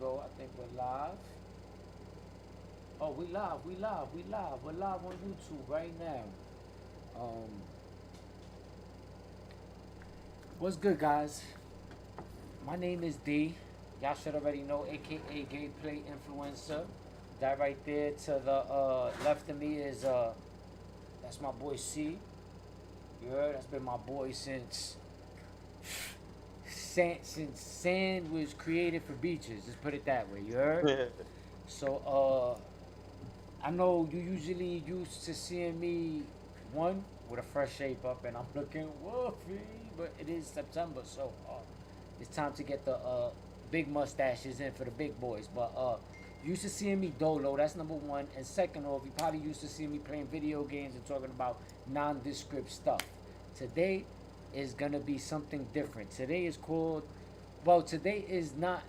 go. I think we're live. Oh, we live. We're live on YouTube right now. Um, what's good, guys? My name is D. Y'all should already know, aka Gameplay Influencer. That right there to the left of me is that's my boy C. You heard? That's been my boy since sand was created for beaches. Just put it that way. You heard? So I know you usually used to seeing me one with a fresh shape up, and I'm looking woofy, but it is September, so it's time to get the big mustaches in for the big boys. But you used to seeing me dolo. That's number one, and second off, you probably used to see me playing video games and talking about nondescript stuff. Today is gonna be something different. Today is called. Well, today is not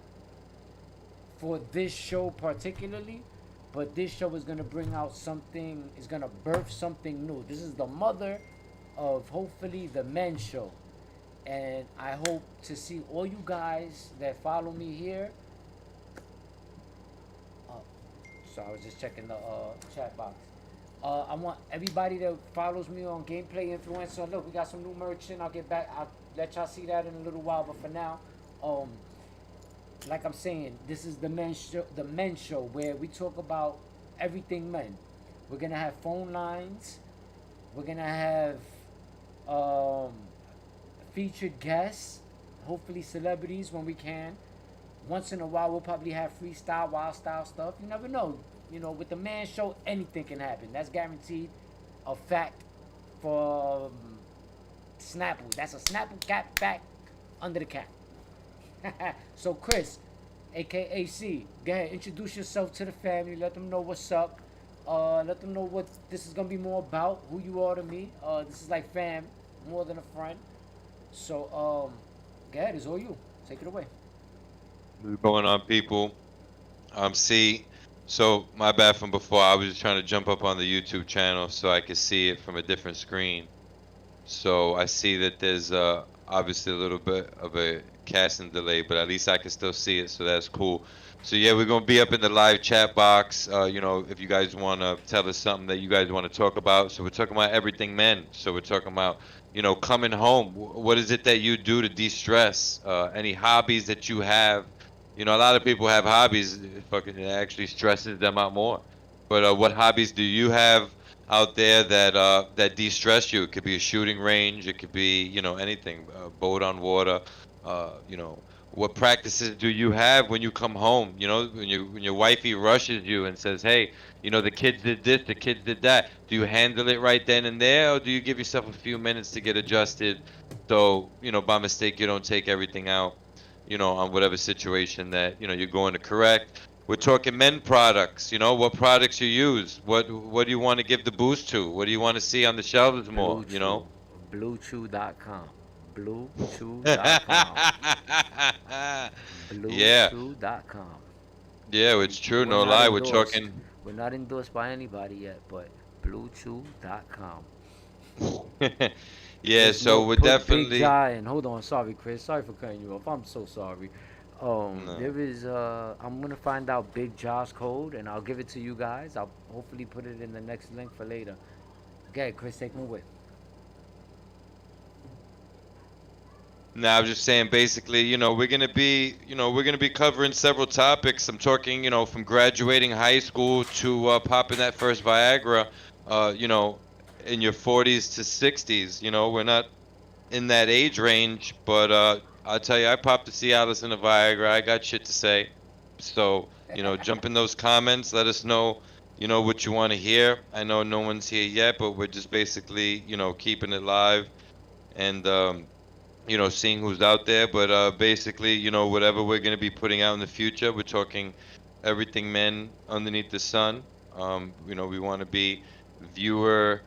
for this show particularly, but this show is gonna bring out something. Is gonna birth something new. This is the mother of hopefully the men's show, and I hope to see all you guys that follow me here. Uh, so I was just checking the chat box. I want everybody that follows me on Gameplay Influencer. Look, we got some new merch in. I'll get back. I'll let y'all see that in a little while. But for now, um, like I'm saying, this is the men's show where we talk about everything men. We're gonna have phone lines. We're gonna have um, featured guests, hopefully celebrities when we can. Once in a while, we'll probably have freestyle, wild style stuff. You never know. You know, with the man show, anything can happen. That's guaranteed. A fact for Snapple. That's a Snapple cap fact under the cap. So Chris, aka C, go ahead, introduce yourself to the family. Let them know what's up. Let them know what this is gonna be more about. Who you are to me. This is like fam, more than a friend. So go ahead, it's all you. Take it away. What's going on, people? I'm C. So my bad from before. I was just trying to jump up on the YouTube channel so I could see it from a different screen. So I see that there's obviously a little bit of a casting delay, but at least I can still see it, so that's cool. So yeah, we're gonna be up in the live chat box. You know, if you guys wanna tell us something that you guys wanna talk about. So we're talking about everything men. So we're talking about, coming home. What is it that you do to de-stress? Any hobbies that you have? You know, a lot of people have hobbies. It actually stresses them out more. But what hobbies do you have out there that de-stress you? It could be a shooting range. It could be, anything. Boat on water. What practices do you have when you come home? You know, when your wifey rushes you and says, "Hey, the kids did this, the kids did that." Do you handle it right then and there, or do you give yourself a few minutes to get adjusted? So, by mistake, you don't take everything out, on whatever situation that, you're going to correct. We're talking men products, what products you use. What do you want to give the boost to? What do you want to see on the shelves more, Blue Chew. BlueChew.com. BlueChew.com. Yeah, BlueChew.com. yeah, it's true, We're no not lie. We're endorsed. talking. We're not endorsed by anybody yet, but BlueChew.com. Yeah, Just so look, we're put Big definitely. Jai and hold on. Sorry, Chris. Sorry for cutting you off. I'm so sorry. No. There is. I'm gonna find out Big Jai's code and I'll give it to you guys. I'll hopefully put it in the next link for later. Okay, Chris, take me away. No, I was just saying basically, we're gonna be covering several topics. I'm talking, from graduating high school to popping that first Viagra, uh, you know, in your 40s to 60s. We're not in that age range, but I'll tell you, I popped the Cialis and the Viagra. I got shit to say. So, jump in those comments. Let us know, what you want to hear. I know no one's here yet, but we're just basically, keeping it live and seeing who's out there. But basically, whatever we're going to be putting out in the future, we're talking everything men underneath the sun. We want to be viewer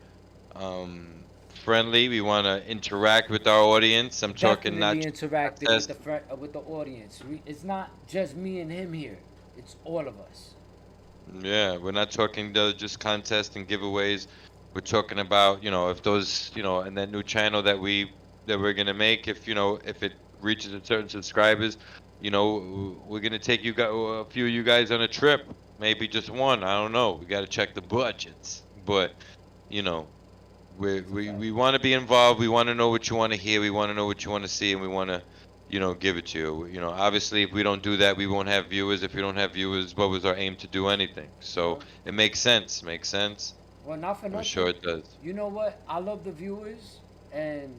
friendly. We want to interact with our audience. I'm talking not Definitely just interacted contest. with the audience. It's not just me and him here. It's all of us. Yeah, we're not talking just contest and giveaways. We're talking about, if those, and that new channel that we're gonna make, if if it reaches a certain subscribers, You know, we're gonna take a few of you guys on a trip. Maybe just one. I don't know. We got to check the budgets. But you know, That's a fact. we want to be involved. We want to know what you want to hear. We want to know what you want to see, and we want to, give it to you. You know, obviously, if we don't do that, we won't have viewers. If we don't have viewers, what was our aim to do anything? So Well, it makes sense. Makes sense. well, not for I'm sure nothing. it does. You know what? I love the viewers, and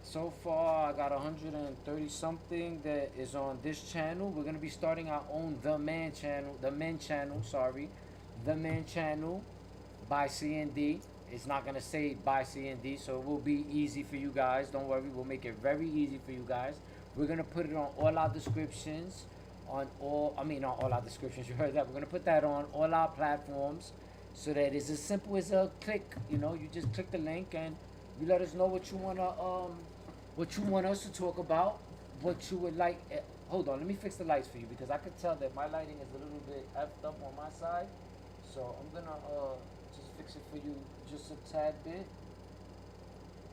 so far I got 130 something that is on this channel. We're gonna be starting our own the Men channel. Sorry, the Men channel by Cee and Dee. It's not gonna say by Cee and Dee, so it will be easy for you guys. Don't worry, we'll make it very easy for you guys. We're gonna put it on all our descriptions, on all our descriptions. You heard that? We're gonna put that on all our platforms, so that it's as simple as a click. You just click the link and you let us know what you want us to talk about, what you would like. Hold on, let me fix the lights for you because I could tell that my lighting is a little bit effed up on my side. So I'm gonna just fix it for you just a tad bit.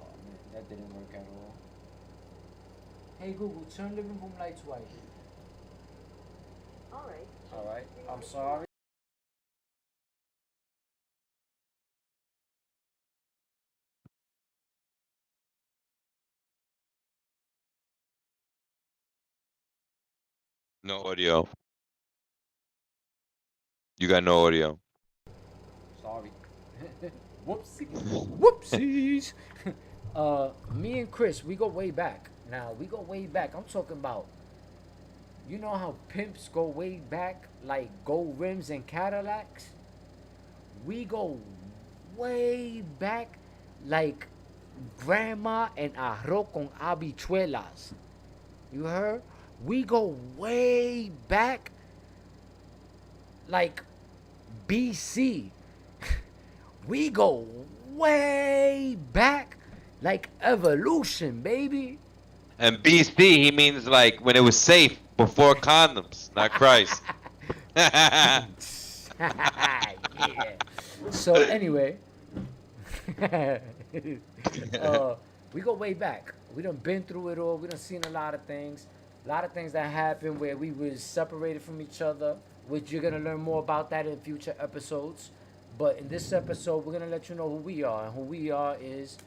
Oh man, that didn't work at all. Hey Google, turn living room lights white. All right. I'm sorry. No audio. You got no audio. Sorry. Whoopsie. Whoopsies. Me and Chris, we go way back. Now we go way back. I'm talking about. You know how pimps go way back, like gold rims and Cadillacs. We go way back, like grandma and arroz con habichuelas. You heard? We go way back, like BC. We go way back, like evolution, baby. And BC, he means like when it was safe before condoms, not Christ. Yeah. So anyway, uh, we go way back. We done been through it all. We done seen a lot of things that happened where we was separated from each other. Which you're gonna learn more about that in future episodes. But in this episode, we're gonna let you know who we are. And who we are is,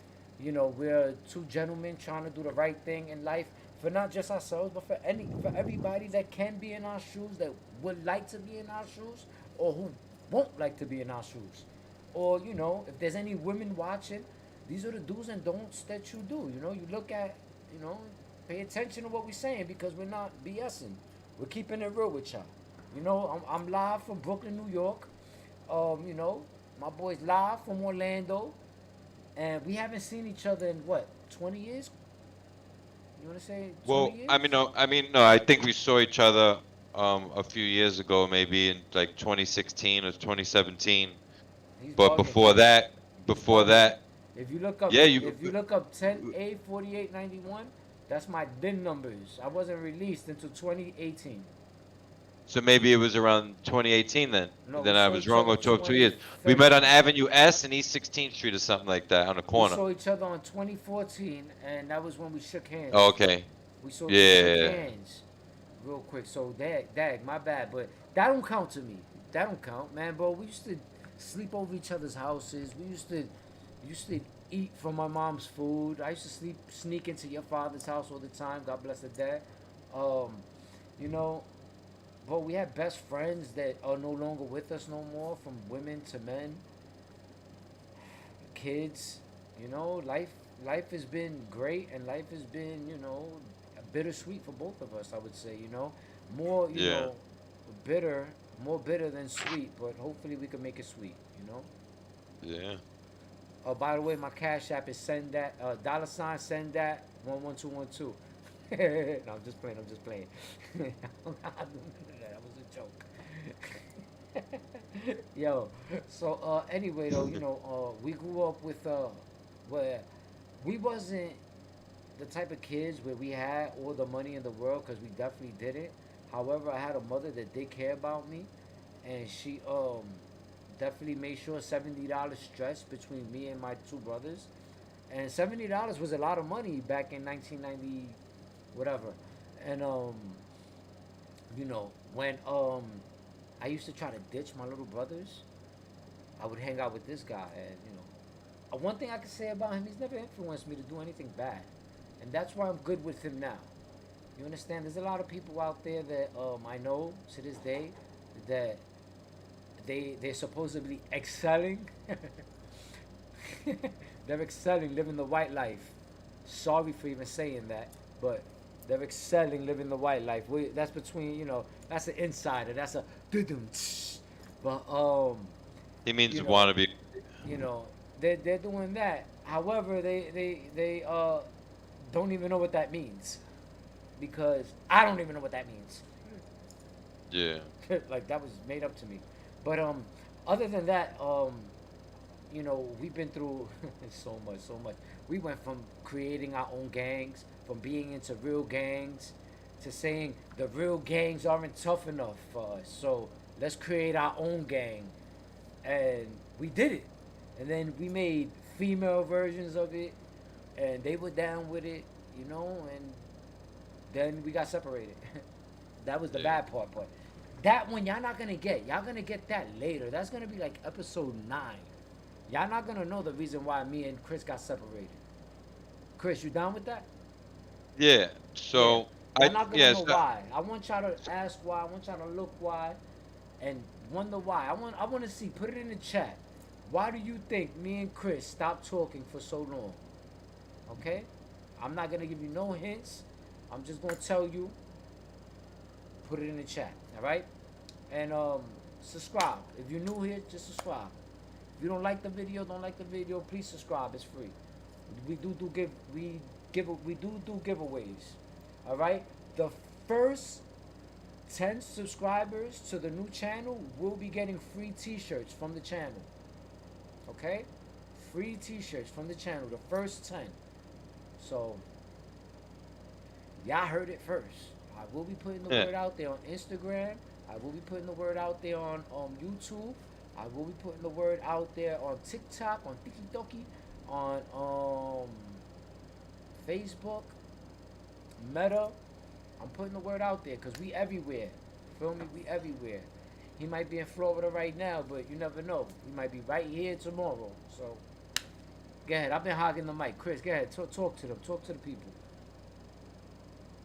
we're two gentlemen trying to do the right thing in life for not just ourselves, but for everybody that can be in our shoes, that would like to be in our shoes, or who won't like to be in our shoes. Or, if there's any women watching, these are the do's and don'ts that you do. You look at, you know, pay attention to what we're saying because we're not BSing. We're keeping it real with y'all. I'm live from Brooklyn, New York. My boy's live from Orlando. And we haven't seen each other in what, 20 years? You want to say 20 Well, I mean, years? no, no. I think we saw each other a few years ago, maybe in like 2016 or 2017. He's But bugging. He's before bugging. that, If you look up, yeah, if you look up 10A4891, that's my DIN numbers. I wasn't released until 2018. so maybe it was around 2018 then. No, we Then I saw was each wrong other or 2 years. We met on 2013. Avenue S and East 16th Street or something like that on the We corner. saw each other on 2014, and that was when we shook Oh, hands. okay. We shook Yeah. hands real quick. So my bad, but that don't count to me. That don't count, man, bro. We used to sleep over each other's houses. We used to eat from my mom's food. I used to sneak into your father's house all the time. God bless the dad. Um, you know, but we had best friends that are no longer with us no more, from women to men, kids. Life has been great, and life has been, bittersweet for both of us. I would say, more, Yeah. bitter, more bitter than sweet. But hopefully, we can make it sweet. Yeah. By the way, my cash app is send that $ send that 11212. No, I'm just playing. I'm just playing. That was a joke. Yo, so anyway though, we grew up with where we wasn't the type of kids where we had all the money in the world, because we definitely didn't. However, I had a mother that did care about me, and she definitely made sure $70 stretched between me and my two brothers, and $70 was a lot of money back in 1990, whatever, and You know, when I used to try to ditch my little brothers, I would hang out with this guy, and one thing I can say about him, he's never influenced me to do anything bad, and that's why I'm good with him now. You understand? There's a lot of people out there that I know to this day that they're supposedly excelling. They're excelling living the white life. Sorry for even saying that, but they're excelling living the white life. That's between that's an insider. That's a doo-doo. But He means you know wannabe. you know they're doing that. However, they don't even know what that means, because I don't even know what that means. Yeah. Like, that was made up to me. But other than that, we've been through so much, so much. We went from creating our own gangs, from being into real gangs, to saying the real gangs aren't tough enough for us. So let's create our own gang, and we did it. And then we made female versions of it, and they were down with it, and then we got separated. That was the Yeah. bad part, but that one y'all not gonna get. Y'all gonna get that later. That's gonna be like episode 9. Y'all not gonna know the reason why me and Chris got separated. Chris, you down with that? Yeah. Yeah. So Y'all not gonna yes. know why. I want y'all to ask why. I want y'all to look why, and wonder why. I want to see. Put it in the chat. Why do you think me and Chris stopped talking for so long? Okay. I'm not gonna give you no hints. I'm just gonna tell you. Put it in the chat. All right. And subscribe. If you're new here, just subscribe. If you don't like the video, don't like the video, please subscribe. It's free. We do giveaways. All right. The first 10 subscribers to the new channel will be getting free T-shirts from the channel. Okay. Free T-shirts from the channel. The first 10. So y'all heard it first. I will be putting the Yeah. word out there on Instagram. I will be putting the word out there on YouTube. I will be putting the word out there on TikTok, on TikTok, on Facebook, Meta. I'm putting the word out there because we everywhere. Feel me? We everywhere. He might be in Florida right now, but you never know. He might be right here tomorrow. So go ahead. I've been hogging the mic. Chris, go ahead. Talk to them. Talk to the people.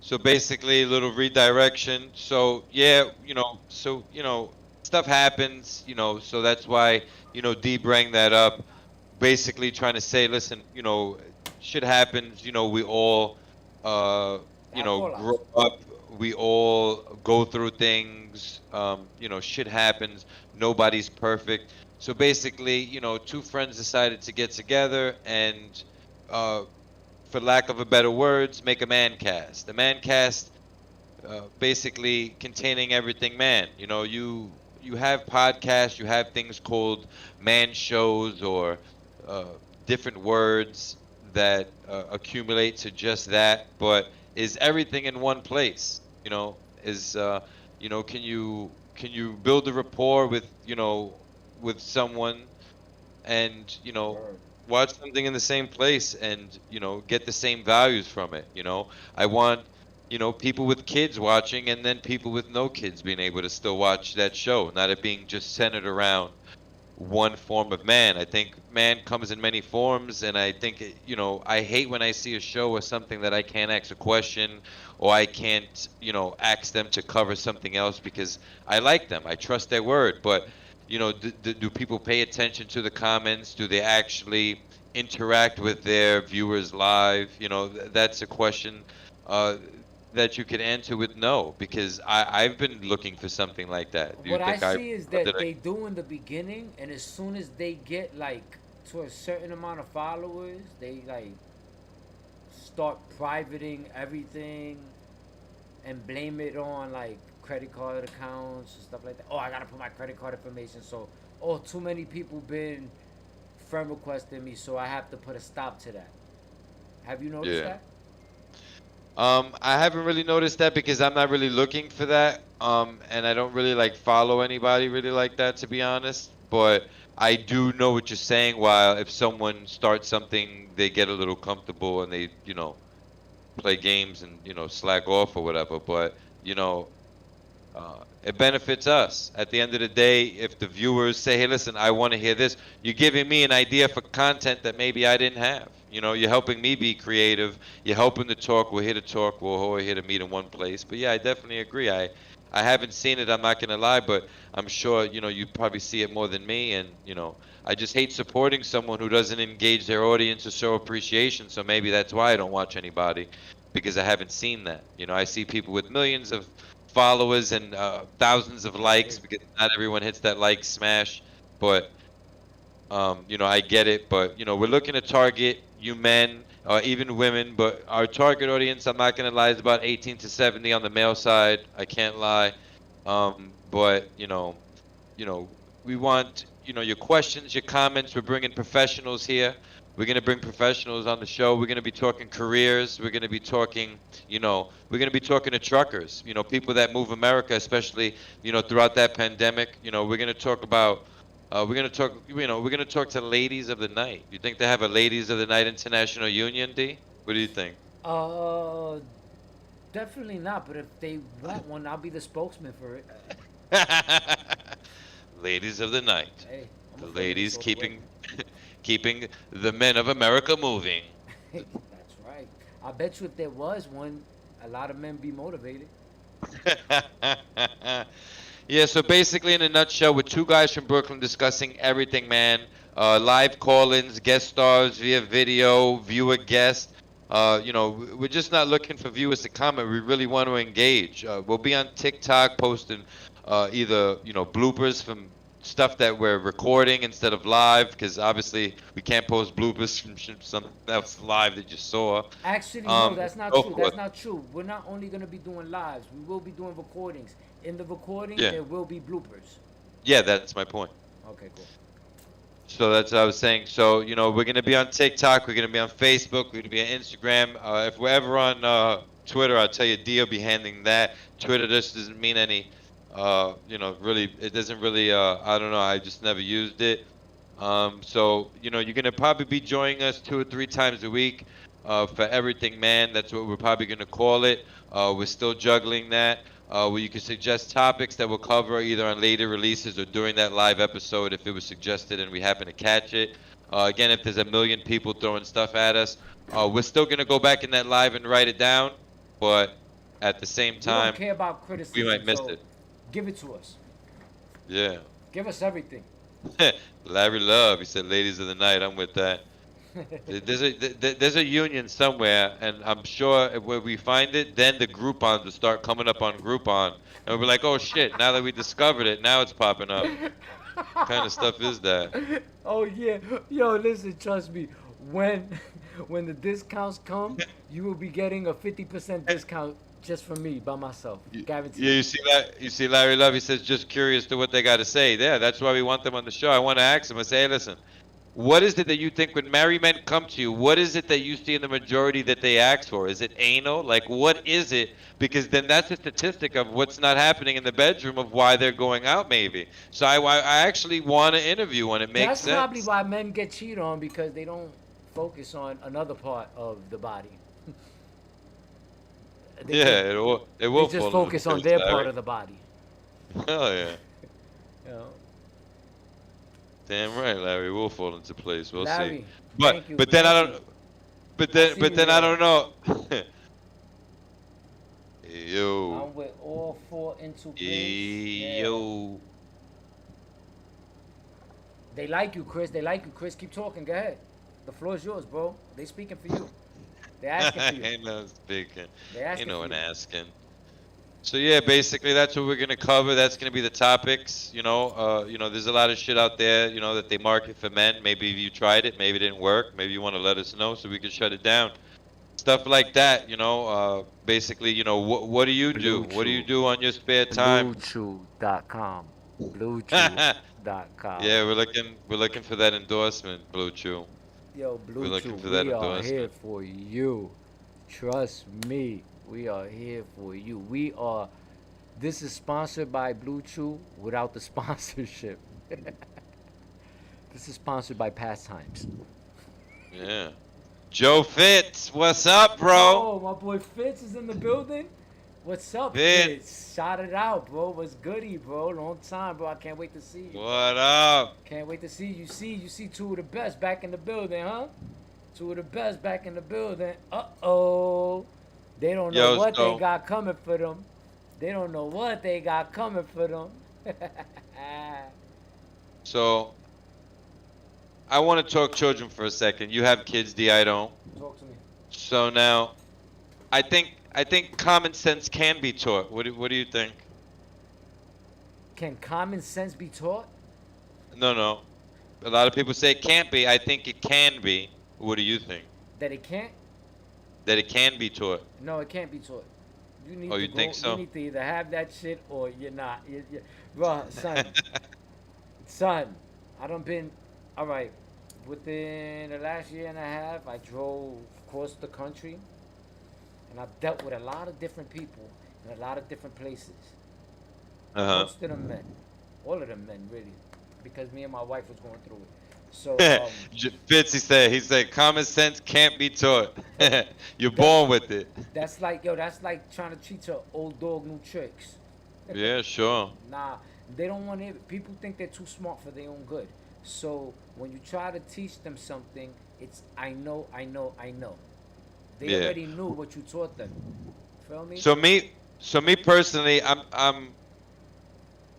So basically, a little redirection. So yeah, stuff happens. So that's why D bring that up. Basically, trying to say, listen, shit happens. We all, Have grow fallouts. up. We all go through things. Shit happens. Nobody's perfect. So basically, two friends decided to get together and, uh, for lack of a better words, make a man cast. A man cast, basically containing everything man. You have podcasts, you have things called man shows, or uh, different words that accumulate to just that. But is everything in one place? Is can you build a rapport with someone, and Word. watch something in the same place, and get the same values from it. I want people with kids watching, and then people with no kids being able to still watch that show, not it being just centered around one form of man. I think man comes in many forms, and I think I hate when I see a show or something that I can't ask a question, or I can't ask them to cover something else, because I like them, I trust their word. But do people pay attention to the comments? Do they actually interact with their viewers live? That's a question uh, that you could answer with no, because I've been looking for something like that. Do you What I think I see is what did that I they do in the beginning, and as soon as they get like to a certain amount of followers, they like start privating everything and blame it on like credit card accounts and stuff like that. Oh, I gotta put my credit card information. So, oh, too many people been friend requesting me, so I have to put a stop to that. Have you noticed Yeah. that? I haven't really noticed that, because I'm not really looking for that. And I don't really like follow anybody really like that, to be honest. But I do know what you're saying. While if someone starts something, they get a little comfortable, and they, play games and, slack off or whatever. But, you know, It benefits us. At the end of the day, if the viewers say, "Hey, listen, I want to hear this," you're giving me an idea for content that maybe I didn't have. You know, you're helping me be creative. You're helping to talk. We're here to talk. We're here to meet in one place. But yeah, I definitely agree. I haven't seen it. I'm not gonna lie, but I'm sure you probably see it more than me. And I just hate supporting someone who doesn't engage their audience or show appreciation. So maybe that's why I don't watch anybody, because I haven't seen that. I see people with millions of followers and thousands of likes, Right. because not everyone hits that like smash. But I get it. But we're looking to target you men, even women. But our target audience, I'm not gonna lie, is about 18 to 70 on the male side. I can't lie. But we want your questions, your comments. We're bringing professionals here. We're gonna bring professionals on the show. We're gonna be talking careers. We're gonna be talking, we're gonna be talking to truckers. People that move America, especially throughout that pandemic. We're gonna talk about. We're gonna talk to ladies of the night. You think they have a ladies of the night international union, D? What do you think? Uh, Definitely not. But if they want one, I'll be the spokesman for it. Ladies of the night. Hey, I'm The a feminist ladies all the way. keeping the men of America moving. That's right. I bet you if there was one, a lot of men be motivated. Yeah, so basically, in a nutshell, we're two guys from Brooklyn discussing everything, man. Live call-ins, guest stars via video, viewer guest. We're just not looking for viewers to comment. We really want to engage. We'll be on TikTok posting either bloopers from stuff that we're recording instead of live, because obviously we can't post bloopers from something else live that you saw. Actually, no, that's And not so true. That's forth. not true. We're not only going to be doing lives, we will be doing recordings. In the recording, Yeah, there will be bloopers. yeah, that's my point. Okay, cool. So that's what I was saying. So, we're gonna be on TikTok, we're gonna be on Facebook, we're gonna be on Instagram. If we're ever on Twitter, I'll tell you, D will be handling that. Twitter just doesn't mean any, really, it doesn't really, I don't know, I just never used it. So, you're gonna probably be joining us 2 or 3 times a week, for everything, man. That's what we're probably gonna call it. We're still juggling that. Where you can suggest topics that we'll cover either on later releases or during that live episode if it was suggested and we happen to catch it. Again, if there's a million people throwing stuff at us, we're still gonna go back in that live and write it down. But at the same We don't time, care about we criticism, might miss so it. give it to us. Yeah. Give us everything. Larry Love, he said, "Ladies of the night." I'm with that. There's a union somewhere, and I'm sure when we find it, then the Groupons will start coming up on Groupon, and we'll be like, "Oh shit!" Now that we discovered it, now it's popping up. What kind of stuff is that? Oh yeah, yo, listen, trust me. When when the discounts come, you will be getting a 50% discount just from me by myself, Yeah, guaranteed. you see that? You see Larry Love? He says, "Just curious to what they got to say." Yeah, that's why we want them on the show. I want to ask them and say, "Hey, listen, what is it that you think when married men come to you? What is it that you see in the majority that they ask for? Is it anal? Like, what is it? Because then that's a statistic of what's not happening in the bedroom of why they're going out, maybe. So I actually want to interview one. It makes That's probably sense. why men get cheated on because they don't focus on another part of the body. They just Yeah, it will they just fall into focus on place, their part Larry. of the body. Oh yeah, You know, damn right, Larry. It will fall into place. We'll see. Larry, But thank you, but then I thank you. don't. But I then see but you then I there. don't know. Yo, I'm with all four into place. Yeah. yo. They like you, Chris. They like you, Chris. Keep talking. Go ahead. The floor is yours, bro. They speaking for you. They're asking for you. Ain't no speaking. They're Ain't asking no for one you. asking. So yeah, basically that's what we're gonna cover. That's gonna be the topics. There's a lot of shit out there, that they market for men. Maybe you tried it, maybe it didn't work. Maybe you want to let us know so we can shut it down. Stuff like that. Basically, what do you do? Blue What do you Chew. do on your spare time? BlueChew.com. Yeah, BlueChew.com. we're looking for that endorsement, Blue Chew. Yo, We're Blue looking Chew, for that we are here endorsement. for you. Trust me. We are here for you. This is sponsored by Blue Chew without the sponsorship. This is sponsored by Pastimes. Yeah. Joe Fitz, what's up, bro? Oh, my boy Fitz is in the building. What's up, Fitz, Fitz? Shout it out, bro. What's goody, bro? Long time, bro. I can't wait to see you, bro. what up? Can't wait to see you. You see two of the best back in the building, huh? Two of the best back in the building. Uh-oh. They don't know Yo, what they so got coming for them. They don't know what they got coming for them. so I want to talk children for a second. You have kids, D. I don't. Talk to me. So now, I think common sense can be taught. What do you think? Can common sense be taught? No, no. A lot of people say it can't be. I think it can be. What do you think? That it can't? That it can be taught. No, it can't be taught. You need Oh, to you go. think You so? need to either have that shit or you're not. Bro, son. I done been. All right. Within the last year and a half, I drove across the country, and I've dealt with a lot of different people in a lot of different places. Uh-huh. Most of them men, all of them men, really, because me and my wife was going through it. So, Fitz, he said, common sense can't be taught. You're that born with it. that's like that's like trying to teach an old dog new tricks. Yeah, sure. Nah, they don't want it. People think they're too smart for their own good. So when you try to teach them something, it's I know, I know, I know. They Yeah. already knew what you taught them. Feel me? So me personally, I'm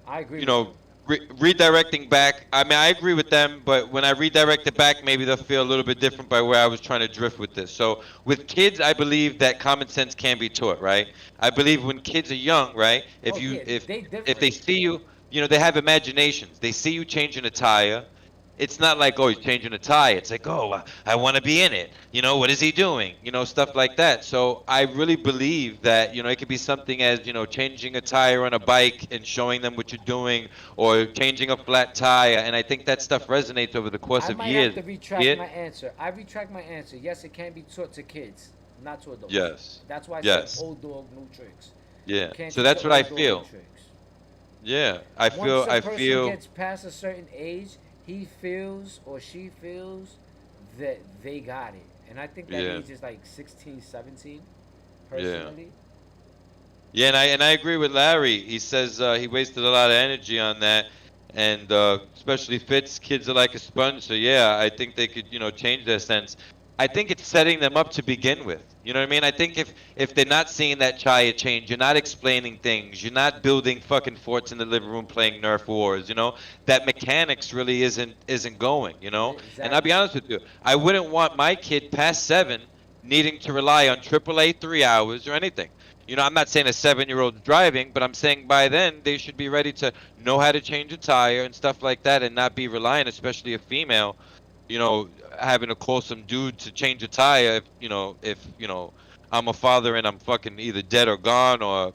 I agree you with you. know, redirecting back. I mean, I agree with them, but when I redirect it back, maybe they'll feel a little bit different by where I was trying to drift with this. So with kids, I believe that common sense can be taught, right? I believe when kids are young, right? Oh If you yeah, if they if they different. see you, they have imaginations. They see you changing a tire. It's not like, oh, he's changing a tire. It's like, oh, I want to be in it. What is he doing? Stuff like that. So I really believe that, it could be something as, changing a tire on a bike and showing them what you're doing, or changing a flat tire. And I think that stuff resonates over the course I of might have years. to See retract my it? answer. I retract my answer. Yes, it can be taught to kids, not to adults. Yes. That's why I said Yes. old dog, new tricks. You Yeah. can't So teach an that's what I old dog new feel. tricks. Yeah. I Once feel, a I person feel, gets past a certain age, he feels or she feels that they got it. And I think that yeah. age is like 16, 17, Yeah. personally. Yeah, and I agree with Larry. He says he wasted a lot of energy on that, and especially Fitz, kids are like a sponge. So yeah, I think they could, change their sense. I think it's setting them up to begin with. You know what I mean? I think if they're not seeing that Chaya change, you're not explaining things, you're not building fucking forts in the living room playing Nerf wars. That mechanics really isn't going. And I'll be Exactly. honest with you, I wouldn't want my kid past 7 needing to rely on AAA 3 hours or anything. I'm not saying a 7-year-old driving, but I'm saying by then they should be ready to know how to change a tire and stuff like that, and not be reliant, especially a female, you know, having to call some dude to change a tire if I'm a father and I'm fucking either dead or gone, or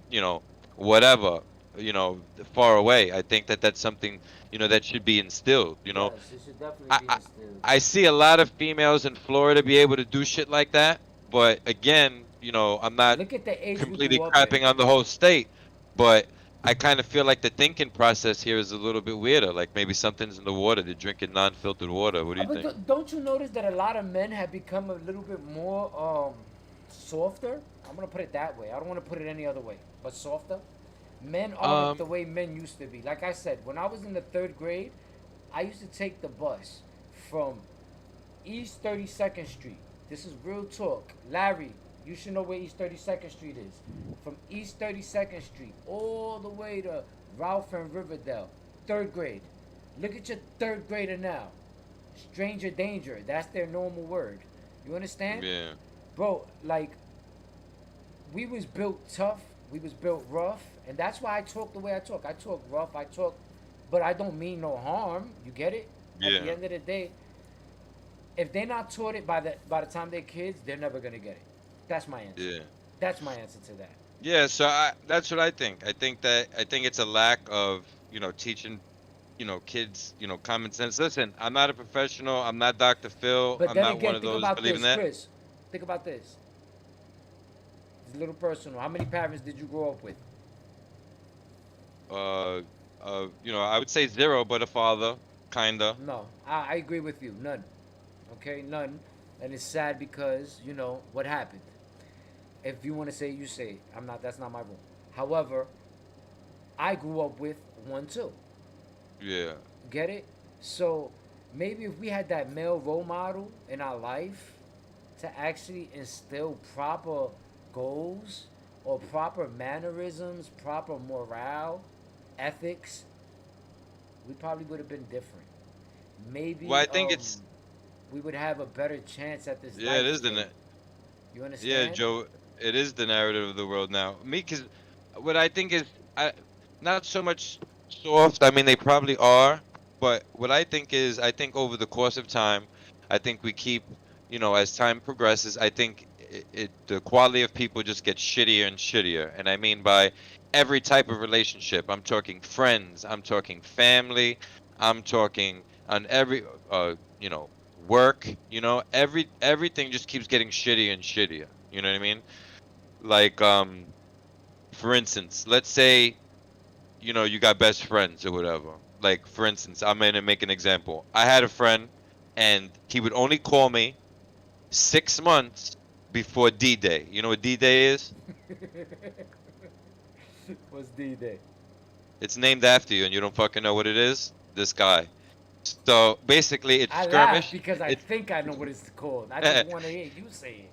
whatever, far away. I think that that's something that should be instilled. Yes, it should definitely I, be I instilled. I see a lot of females in Florida be able to do shit like that, but again, I'm not Look at the age we completely grew up in. crapping on the whole state, but I kind of feel like the thinking process here is a little bit weirder. Like maybe something's in the water. They're drinking non-filtered water. What do you But think? don't you notice that a lot of men have become a little bit more softer? I'm gonna put it that way. I don't want to put it any other way, but softer. Men aren't Um, the way men used to be. Like I said, when I was in the third grade, I used to take the bus from East 32nd Street. This is real talk. Larry, you should know where East 32nd Street is. From East 32nd Street all the way to Ralph and Riverdale. Third grade. Look at your third grader now. Stranger danger. That's their normal word. You understand? yeah, Bro, like, we was built tough. We was built rough. And that's why I talk the way I talk. I talk rough. I talk, but I don't mean no harm. You get it? At the yeah, end of the day, if they're not taught it by the time they're kids, they're never gonna get it. That's my answer. yeah, That's my answer to that. yeah. So that's what I think. I think it's a lack of teaching kids common sense. Listen, I'm not a professional. I'm not Dr. Phil. But I'm then not one again, of think those about believing this, that. Chris. Think about this. It's a little personal. How many parents did you grow up with? Uh, I would say zero, but a father, kinda. No, I agree with you. None. Okay, none. And it's sad because you know what happened. If you want to say, you say. I'm not. That's not my rule. However, I grew up with one too. Yeah. Get it? So maybe if we had that male role model in our life to actually instill proper goals or proper mannerisms, proper morale, ethics, we probably would have been different. Well, I Maybe think it's we would have a better chance at this yeah, it life is again. You yeah, understand? Joe, it is the narrative of the world now. Me, cause what I think is, I not so much soft. I mean, they probably are, but what I think is, I think over the course of time, I think we keep, as time progresses, I think the quality of people just gets shittier and shittier. And I mean by every type of relationship. I'm talking friends, I'm talking family, I'm talking on every, work, everything just keeps getting shittier and shittier. You know what I mean? Like, for instance, let's say, you got best friends or whatever. Like, for instance, I'm gonna make an example. I had a friend and he would only call me 6 months before D-Day. You know what D-Day is? What's D Day? It's named after you and you don't fucking know what it is? This guy. So basically it's I laugh skirmish. because I It's think I know what it's called. I just want to hear you say it.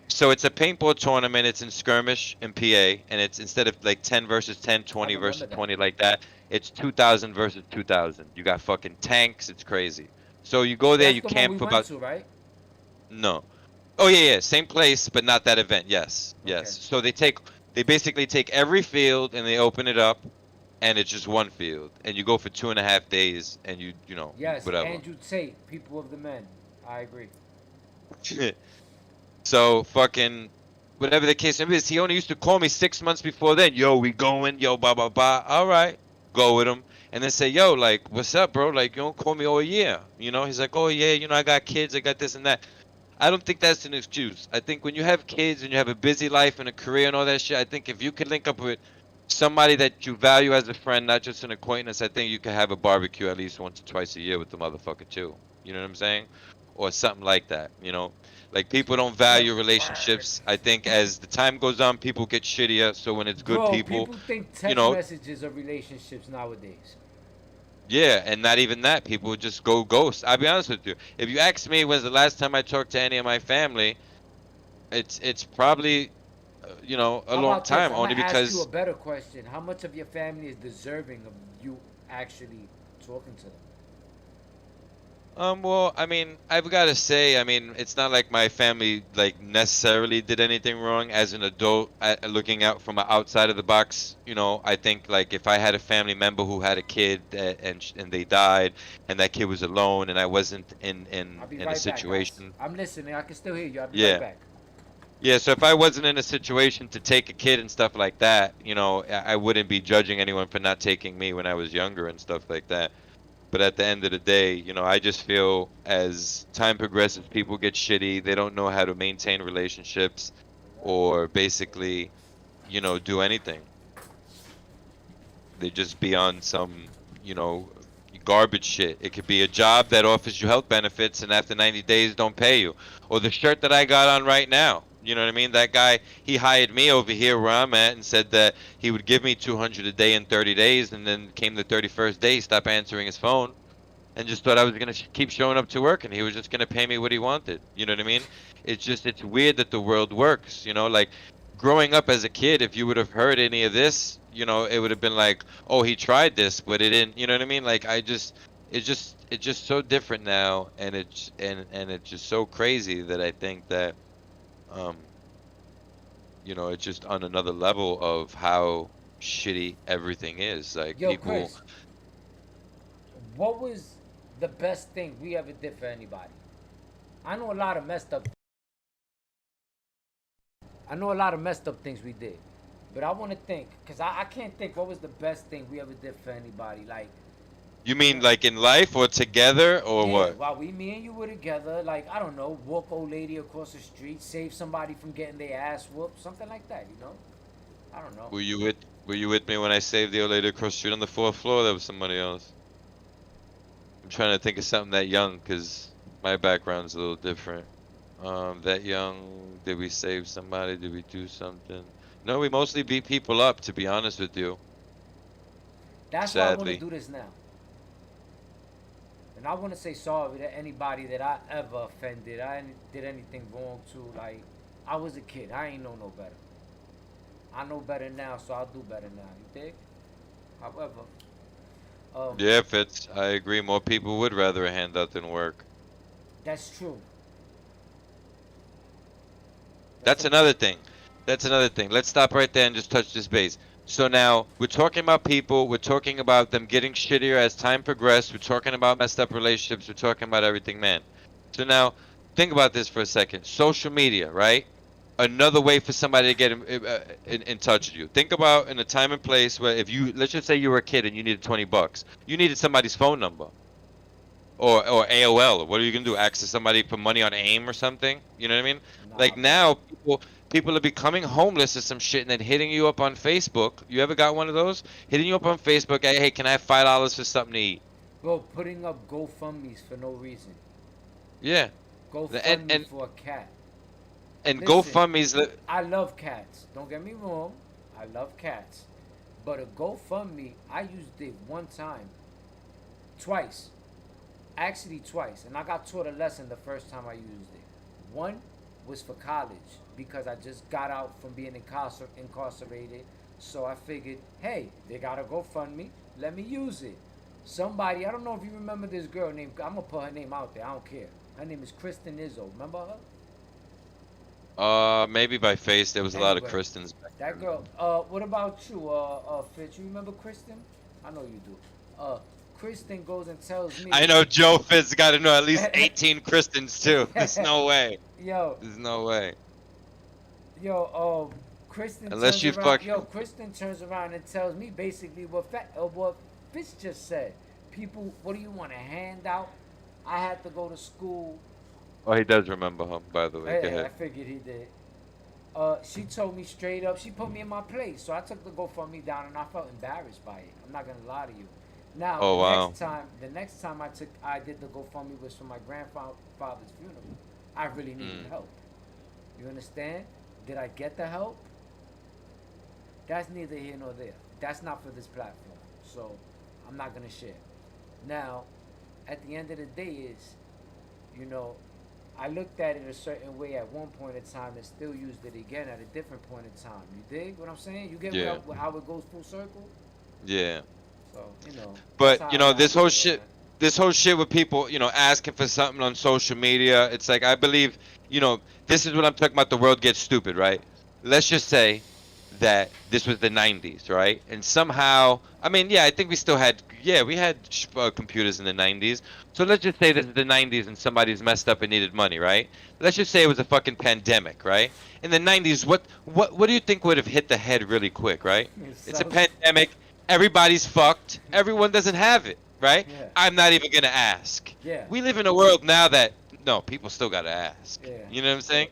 So it's a paintball tournament. It's in skirmish in PA, and it's instead of like 10 versus 10, I 20 remember versus that. 20 like that, it's 2,000 versus 2,000. You got fucking tanks. It's crazy. So you go there, That's you the one camp we for went about to, right? no. Oh yeah, yeah, same place, but not that event. Yes, yes. Okay. So they basically take every field and they open it up, and it's just one field, and you go for 2.5 days, and Yes, whatever. Andrew Tate, People of the Men. I agree. So fucking whatever the case may be, he only used to call me 6 months before then. Yo, we going, yo, blah blah blah. All right, go with him, and then say, yo, like, what's up, bro? Like, you don't call me all year. He's like, oh yeah, I got kids, I got this and that. I don't think that's an excuse. I think when you have kids and you have a busy life and a career and all that shit, I think if you could link up with somebody that you value as a friend, not just an acquaintance, I think you could have a barbecue at least once or twice a year with the motherfucker too. You know what I'm saying? Or something like that, Like people don't The value bird. relationships. I think as the time goes on, people get shittier. So when it's good Bro, people, people think you text know, messages are relationships nowadays. yeah, and not even that, people just go ghost. I'll be honest with you. If you ask me when's the last time I talked to any of my family, it's probably a How long about this? time I'm only gonna ask you a because better question. How much of your family is deserving of you actually talking to them? well, I mean, I've got to say, I mean, it's not like my family like necessarily did anything wrong as an adult, looking out from outside of the box. I think like if I had a family member who had a kid and they died and that kid was alone and I wasn't in I'll in be in a right back, guys. situation. I'm listening. I can still hear you. I'll be right Yeah. back. Yeah, so if I wasn't in a situation to take a kid and stuff like that, I wouldn't be judging anyone for not taking me when I was younger and stuff like that. But at the end of the day, I just feel as time progresses, people get shitty. They don't know how to maintain relationships or basically, do anything. They just be on some, you know, garbage shit. It could be a job that offers you health benefits and after 90 days don't pay you. Or the shirt that I got on right now. You know what I mean? That guy, he hired me over here where I'm at and said that he would give me 200 a day in 30 days and then came the 31st day, he stopped answering his phone and just thought I was gonna keep showing up to work and he was just gonna pay me what he wanted. You know what I mean? It's weird that the world works. Like growing up as a kid, if you would have heard any of this, it would have been like, oh, he tried this, but it didn't. You know what I mean? Like it's just so different now, and it's just so crazy that I think that um it's just on another level of how shitty everything is. Like Yo, people. Chris, what was the best thing we ever did for anybody? I know a lot of messed up. I know a lot of messed up things we did, but I want to think because I can't think what was the best thing we ever did for anybody. Like, You you mean know, like in life or together or yeah, what? while me and you were together, like I don't know, walk old lady across the street, save somebody from getting their ass whooped, something like that. I don't know. Were you with me when I saved the old lady across the street on the fourth floor? That was somebody else. I'm trying to think of something that young because my background's a little different. That young, did we save somebody? Did we do something? No, we mostly beat people up, to be honest with you. That's why I want to Sadly. do this now. And I want to say sorry to anybody that I ever offended. I did anything wrong to. Like, I was a kid. I ain't know no better. I know better now, so I'll do better now. You dig? However, um, Yeah, Fitz, I agree. More people would rather a handout than work. that's true. That's That's a another thing. That's another thing. Let's stop right there and just touch this base. So now we're talking about people. We're talking about them getting shittier as time progressed. We're talking about messed up relationships. We're talking about everything, man. So now think about this for a second. Social media, right? Another way for somebody to get in touch with you. Think about in a time and place where if you, let's just say you were a kid and you needed 20 bucks, you needed somebody's phone number or AOL. What are you gonna do? Access somebody for money on AIM or something? You know what I mean? nah, Like bro. now, people are becoming homeless or some shit, and then hitting you up on Facebook. You ever got one of those? Hitting you up on Facebook, hey, can I have $5 for something to eat? Bro, putting up GoFundMe's for no reason. Yeah, and GoFundMe and for a cat. and Listen, GoFundMe's. I love cats. Don't get me wrong. I love cats. But a GoFundMe, I used it one time, twice, actually twice, and I got taught a lesson the first time I used it. One was for college because I just got out from being incarcerated, so I figured, hey, they got a GoFundMe, let me use it. Somebody, I don't know if you remember this girl named, I'm gonna put her name out there. I don't care. Her name is Kristen Izzo. Remember her? Maybe by face. There was a lot of Anyway, Christians back that then. girl. What about you, Fitz? You remember Kristen? I know you do. Kristen goes and tells I me, know Joe Fitz got to know at least 18 Christians too. There's no way. yo, There's no way. yo, Kristen Unless turns you around. fuck. Yo, Kristen turns around and tells me basically what Fitz just said. People, what do you want, a handout? I had to go to school. Oh, he does remember him, by the way. Go Hey, I ahead. figured he did. She told me straight up. She put me in my place, so I took the GoFundMe down, and I felt embarrassed by it. I'm not gonna lie to you. Now, Oh wow. the next time I did the GoFundMe was for my grandfather's funeral. I really needed Mm. help. You understand? Did I get the help? That's neither here nor there. That's not for this platform, so I'm not gonna share. Now, at the end of the day, is you know, I looked at it a certain way at one point in time and still used it again at a different point in time. You dig what I'm saying? You get Yeah. how it goes full circle? Yeah. So, that's But how you I know, ride with it, man. this whole shit with people, asking for something on social media, it's like I believe, this is what I'm talking about. The world gets stupid, right? Let's just say that this was the 90s, right? And somehow, I mean, yeah, I think we had computers in the 90s. So let's just say this is the 90s and somebody's messed up and needed money, right? Let's just say it was a fucking pandemic, right? In the 90s, what do you think would have hit the head really quick, right? It's a So, pandemic. Everybody's fucked. Everyone doesn't have it, right? yeah, I'm not even gonna ask. yeah, We live in a world now that no, people still gotta ask. yeah. You know what I'm saying?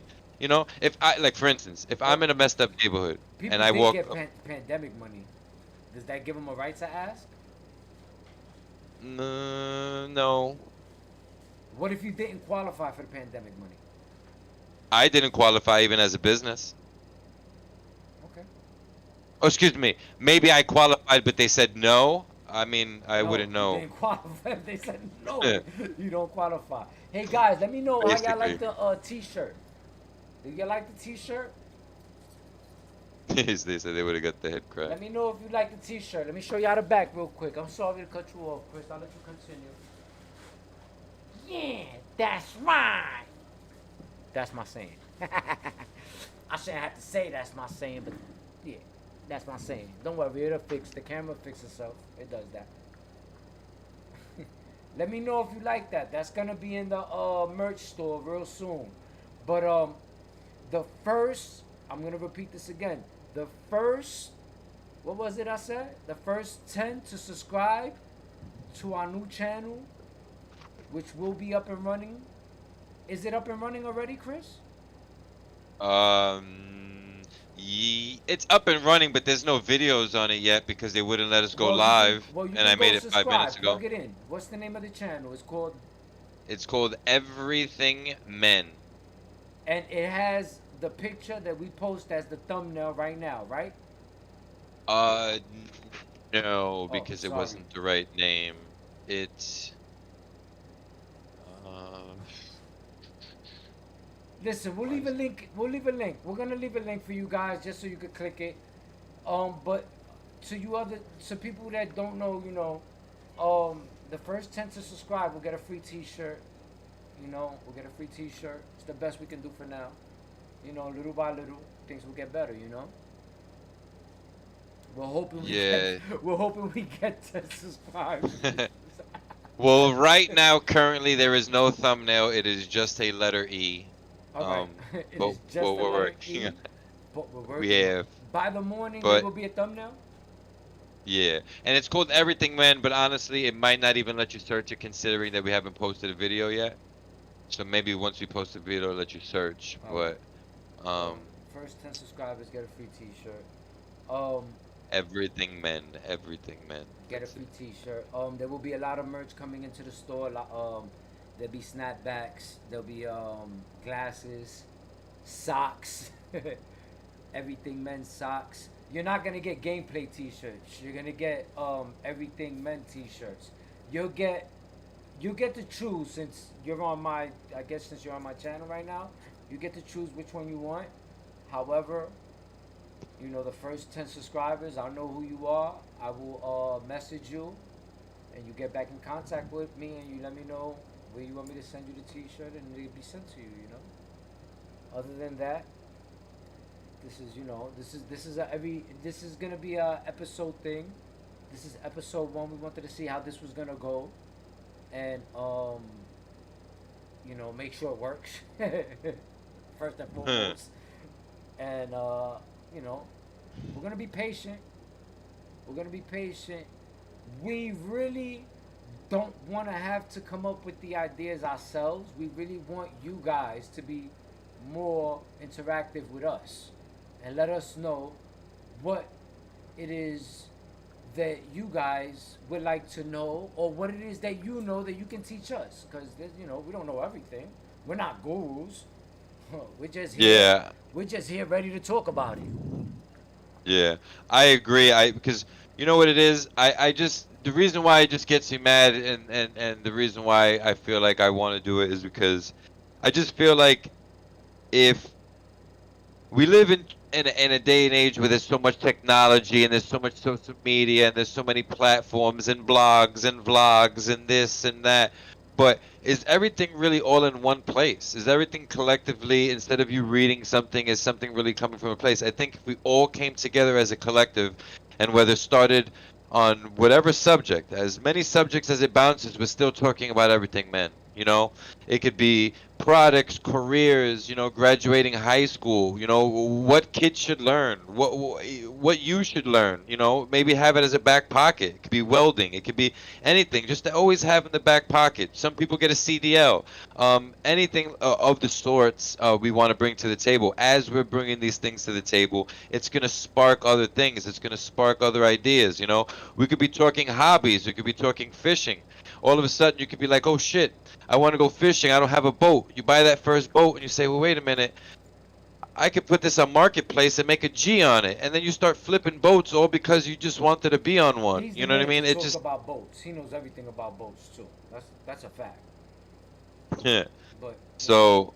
If I like, for instance, if But I'm in a messed up neighborhood and people I did walk, get pandemic money. Does that give them a right to ask? no, What if you didn't qualify for the pandemic money? I didn't qualify even as a business. Okay. Oh, excuse me. Maybe I qualified, but they said no. I mean, I No, wouldn't you know. didn't qualify. They said no, you don't qualify. Hey guys, let me know how y'all like Basically, the T-shirt. Do you like the T-shirt? they said they would have got the head crack. Let me know if you like the T-shirt. Let me show y'all the back real quick. I'm sorry to cut you off, Chris. I'll let you continue. Yeah, that's right. That's my saying. I shouldn't have to say that's my saying, but yeah, that's my saying. Don't worry, it'll fix. The camera fix itself. It does that. Let me know if you like that. That's gonna be in the merch store real soon. But the first, I'm gonna repeat this again. The first, what was it I said? The first 10 to subscribe to our new channel, which will be up and running. Is it up and running already, Chris? It's up and running, but there's no videos on it yet because they wouldn't let us go live, You and I can go made it 5 minutes subscribe. ago. Plug it in. What's the name of the channel? It's called It's called Everything Men. And it has the picture that we post as the thumbnail right now, right? Uh, n- no, Oh, because it sorry. wasn't the right name. It's uh, Listen, we'll why leave a is it? link. We'll leave a link. We're gonna leave a link for you guys just so you could click it. But to people that don't know, the first 10 to subscribe will get a free T-shirt. We'll get a free T-shirt. It's the best we can do for now. Little by little, things will get better. We're hoping we get. Yeah. We're hoping we get 10 subscribers. Well, right now, currently, there is no thumbnail. It is just a letter E. All right, it But is just the we're letter working on E, but we're we working on. have, By the morning, there but will be a thumbnail. yeah. And it's called Everything Man, but honestly, it might not even let you search it considering that we haven't posted a video yet. So maybe once we post a video, it'll let you search. All right. But Well, um, first 10 subscribers get a free T-shirt. Um, Everything Men. get a That's free it. T-shirt. There will be a lot of merch coming into the store. There'll be snapbacks. There'll be glasses, socks, everything men's socks. You're not gonna get gameplay T-shirts. You're gonna get everything men T-shirts. You'll get you get to choose since you're on my. I guess since you're on my channel right now, you get to choose which one you want. However, the first 10 subscribers, I'll know who you are. I will message you, and you get back in contact with me, and you let me know where you want me to send you the T-shirt, and it'll be sent to you. Other than that, this is gonna be a episode thing. This is episode one. We wanted to see how this was gonna go, and make sure it works first and foremost. And you know, we're gonna be patient. We're gonna be patient. We really don't want to have to come up with the ideas ourselves. We really want you guys to be more interactive with us and let us know what it is that you guys would like to know, or what it is that you know that you can teach us, because we don't know everything. We're not gurus. we're just here Yeah. we're just here ready to talk about it. Yeah, I agree. Because you know what it is. I just the reason why it just gets me mad and the reason why I feel like I want to do it is because I just feel like if we live in a day and age where there's so much technology and there's so much social media and there's so many platforms and blogs and vlogs and this and that. But is everything really all in one place? Is everything collectively, instead of you reading something, is something really coming from a place? I think if we all came together as a collective and whether started on whatever subject, as many subjects as it bounces, we're still talking about everything, man. It could be products, careers, graduating high school, what kids should learn, what you should learn, maybe have it as a back pocket. It could be welding, it could be anything, just to always have in the back pocket. Some people get a CDL, anything of the sorts we want to bring to the table. As we're bringing these things to the table, it's going to spark other things. It's going to spark other ideas. We could be talking hobbies. We could be talking fishing. All of a sudden, you could be like, oh shit, I want to go fishing. I don't have a boat. You buy that first boat and you say, well, wait a minute. I could put this on Marketplace and make a G on it. And then you start flipping boats all because you just wanted to be on one. He's the You know what I man to mean? It talk just, about boats. He knows everything about boats too. That's a fact. yeah. But So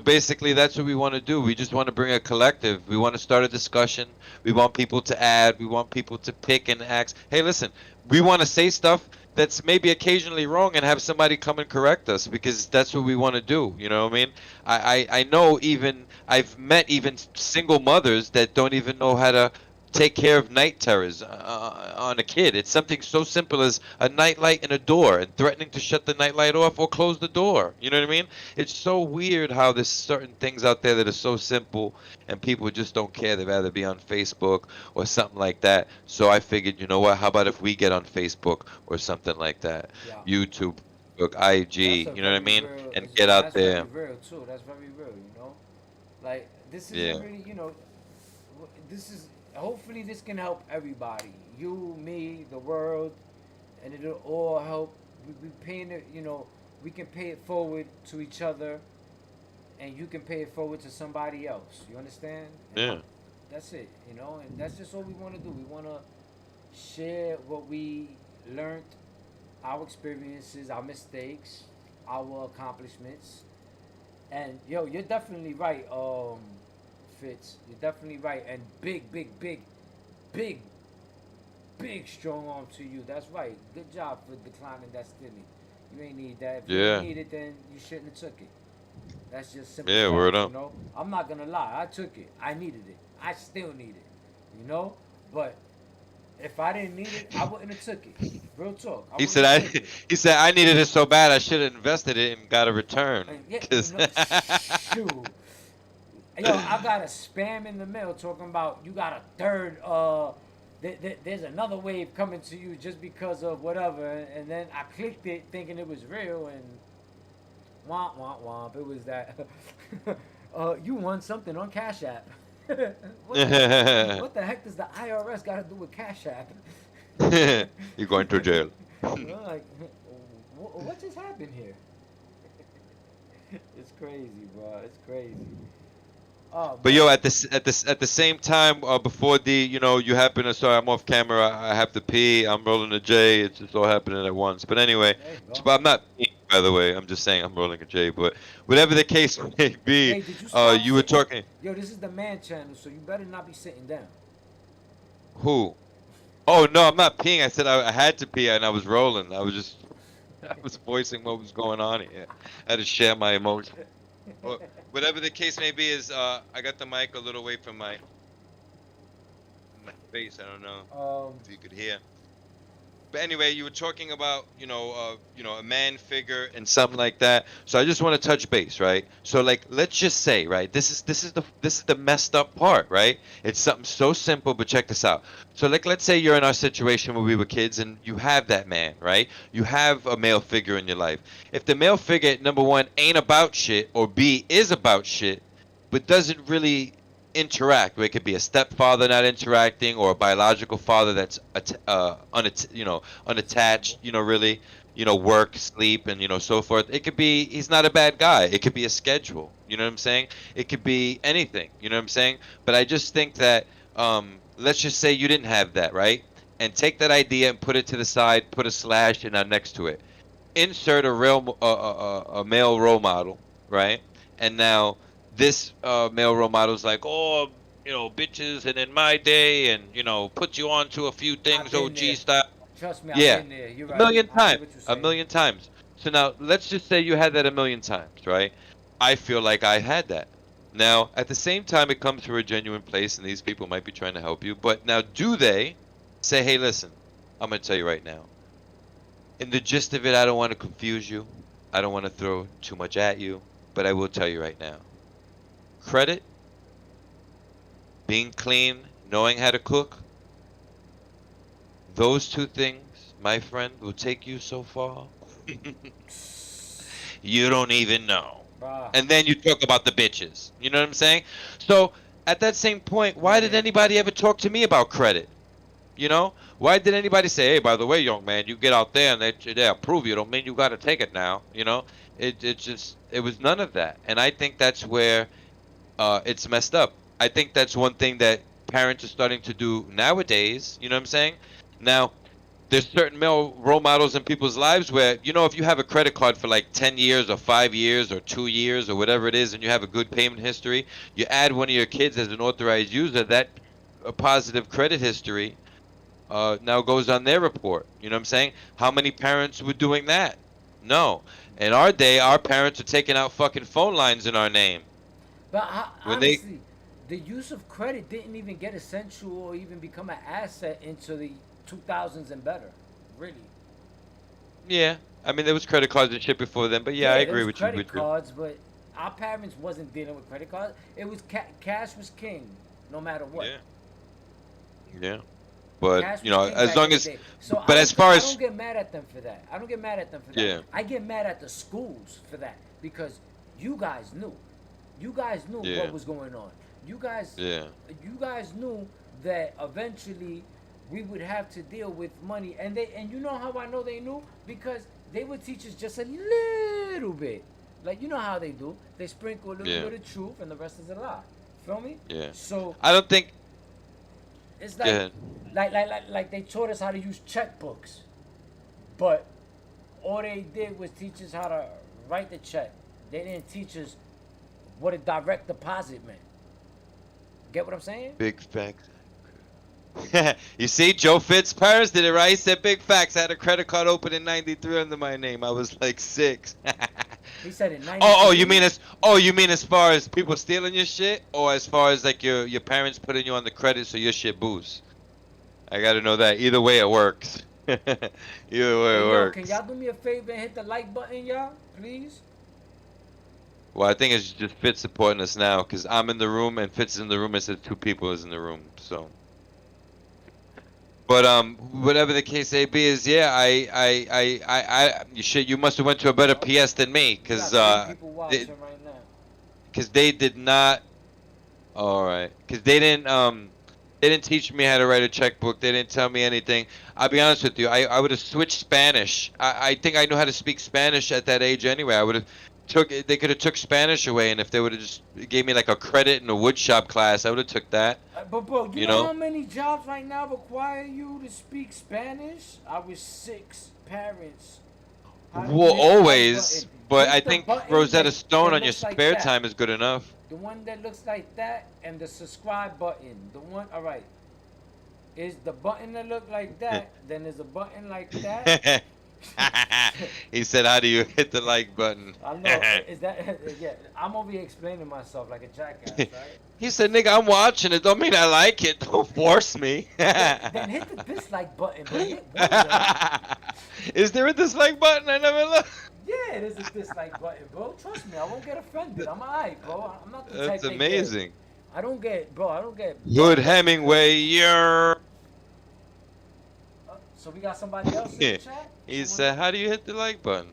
basically that's what we want to do. We just want to bring a collective. We want to start a discussion. We want people to add. We want people to pick and ask, hey, listen, we want to say stuff that's maybe occasionally wrong and have somebody come and correct us, because that's what we want to do. You know what I mean? I know, even I've met even single mothers that don't even know how to take care of night terrors on a kid. It's something so simple as a night light in a door and threatening to shut the night light off or close the door. You know what I mean? It's so weird how there's certain things out there that are so simple and people just don't care. They'd rather be on Facebook or something like that. So I figured, you know what? How about if we get on Facebook or something like that? yeah, YouTube, Facebook, IG, that's a you know what I very mean? real. And get out That's very there. real too. That's very real. Like this isn't Yeah. really. This is. Hopefully, this can help everybody. You, me, the world, and it'll all help. We paying it. We can pay it forward to each other, and you can pay it forward to somebody else. You understand? And Yeah. that's it. You know, and that's just what we want to do. We want to share what we learned, our experiences, our mistakes, our accomplishments. And yo, you're definitely right, Fitz. You're definitely right. And big, big strong arm to you. That's right. Good job for declining that stimmy. You ain't need that. If you ain't Yeah. need it, then you shouldn't have took it. That's just simple Yeah. Word facts, you up. know. I'm not gonna lie. I took it. I needed it. I still need it, you know. But if I didn't need it, I wouldn't have took it. Real talk. I He wouldn't said have I took it. he said I needed it so bad I should have invested it and got a return. And yeah, you 'Cause know, shoot. Yo, I got a spam in the mail talking about you got a third. There's another wave coming to you just because of whatever, and then I clicked it thinking it was real, and womp womp womp. It was that. You won something on Cash App. what the what the heck does the IRS got to do with Cash App? You're going to jail. I'm like, what just happened here? It's crazy, bro. It's crazy. Oh But yo, man. at the same time, before you happen to. Sorry, I'm off camera. I have to pee. I'm rolling a J. It's just all happening at once. But anyway, There you so, go. but I'm not peeing, by the way. I'm just saying I'm rolling a J. But whatever the case may be, Hey, did you stop you were sitting? talking. Yo, this is the man channel, so you better not be sitting down. Who? Oh no, I'm not peeing. I said I had to pee and I was rolling. I was just I was voicing what was going on here. I had to share my emotion. Well, whatever the case may be, is I got the mic a little away from my face. I don't know Um, if you could hear. But anyway, you were talking about, a man figure and something like that. So I just want to touch base, right? So like, let's just say, right? This is the messed up part, right? It's something so simple, but check this out. So like, let's say you're in our situation where we were kids, and you have that man, right? You have a male figure in your life. If the male figure, number one, ain't about shit, or B, is about shit, but doesn't really interact, where it could be a stepfather not interacting, or a biological father that's unattached, understandable. really, work, sleep, and so forth. It could be he's not a bad guy. It could be a schedule. You know what I'm saying? It could be anything. You know what I'm saying? But I just think that let's just say you didn't have that, right? And take that idea and put it to the side, put a slash and next to it. Insert a male role model, right? And now this male role model is like, oh, bitches, and in my day, and put you on to a few I've things, been OG there. style. Trust me, I've Yeah, been there. You're a right. million I get times, what you're a saying. million times. So now let's just say you had that a million times, right? I feel like I had that. Now, at the same time, it comes from a genuine place, and these people might be trying to help you. But now, do they say, hey, listen, I'm going to tell you right now. In the gist of it, I don't want to confuse you. I don't want to throw too much at you, but I will tell you right now. Credit, being clean, knowing how to cook, those two things, my friend, will take you so far. You don't even know. Bruh, And then you talk about the bitches. You know what I'm saying? So at that same point, been why did there. anybody ever talk to me about credit? Why did anybody say, hey, by the way, young man, you get out there and they approve you, don't mean you got to take it now. It was none of that. And I think that's where it's messed up. I think that's one thing that parents are starting to do nowadays. You know what I'm saying? Now, there's certain male role models in people's lives where, if you have a credit card for like 10 years or 5 years or 2 years or whatever it is, and you have a good payment history, you add one of your kids as an authorized user, that a positive credit history now goes on their report. You know what I'm saying? How many parents were doing that? No. In our day, our parents are taking out fucking phone lines in our name. But When they honestly, the use of credit didn't even get essential or even become an asset into the 2000s and better. Really. Yeah, I mean there was credit cards and shit before then, but yeah, I Yeah, there agree was with you. credit cards, but our parents wasn't dealing with credit cards. It was cash was king, no matter what. Yeah, yeah. But Cash was king as back long in the as, day. So but as far I as, don't get mad at them for that. I don't get mad at them for that. yeah, I get mad at the schools for that because you guys knew. You guys knew yeah, what was going on. You guys yeah, you guys knew that eventually we would have to deal with money, and you know how I know they knew, because they would teach us just a little bit. Like you know how they do. They sprinkle a little Yeah. bit of truth and the rest is a lie. Feel me? Yeah. So I don't think. it's Go like, ahead. like they taught us how to use checkbooks, but all they did was teach us how to write the check. They didn't teach us what a direct deposit meant. Get what I'm saying? Big facts. You see, Joe Fitzparis did it right. He said big facts. I had a credit card open in '93 under my name. I was like 6. He said in Oh, '93. you mean as far as people stealing your shit, or as far as like your parents putting you on the credit so your shit boosts? I gotta know that. Either way, it works. Either way, Hey it yo, can works. y'all do me a favor and hit the like button, y'all? Please. Well, I think it's just Fitz supporting us now because I'm in the room and Fitz is in the room. It says 2 people is in the room. So, but whatever the case may be is, yeah, you shit. You must have went to a better Yup. PS than me We got 3 people they, watching right now. cause they did not. All right, because they didn't teach me how to write a checkbook. They didn't tell me anything. I'll be honest with you. I would have switched Spanish. I think I knew how to speak Spanish at that age anyway. I would have took. They could have took Spanish away, and if they would have just gave me like a credit in a woodshop class, I would have took that. But bro, you You know know. how many jobs right now require you to speak Spanish? I was 6 parents. How do you Well, hit the like always. button? But I Hit the think button Rosetta Stone that on your looks like spare that. time is good enough. The one that looks like that and the subscribe button. The one, all right. Is the button that look like that? Then there's a button like that. He said, "How do you hit the like button?" I know. Is that yeah? I'm over here explaining myself like a jackass, right? He said, "Nigga, I'm watching it. Don't mean I like it. Don't force me." Then hit the dislike button, but hit one of them. Is there a dislike button? I never looked. Yeah, there's a dislike button, bro. Trust me, I won't get offended. I'm alright, bro. I'm not the type That's that amazing. get. I don't get, bro. I don't get. Hood Hemingway, you're. So we got somebody else in the chat. He said, "How do you hit the like button?"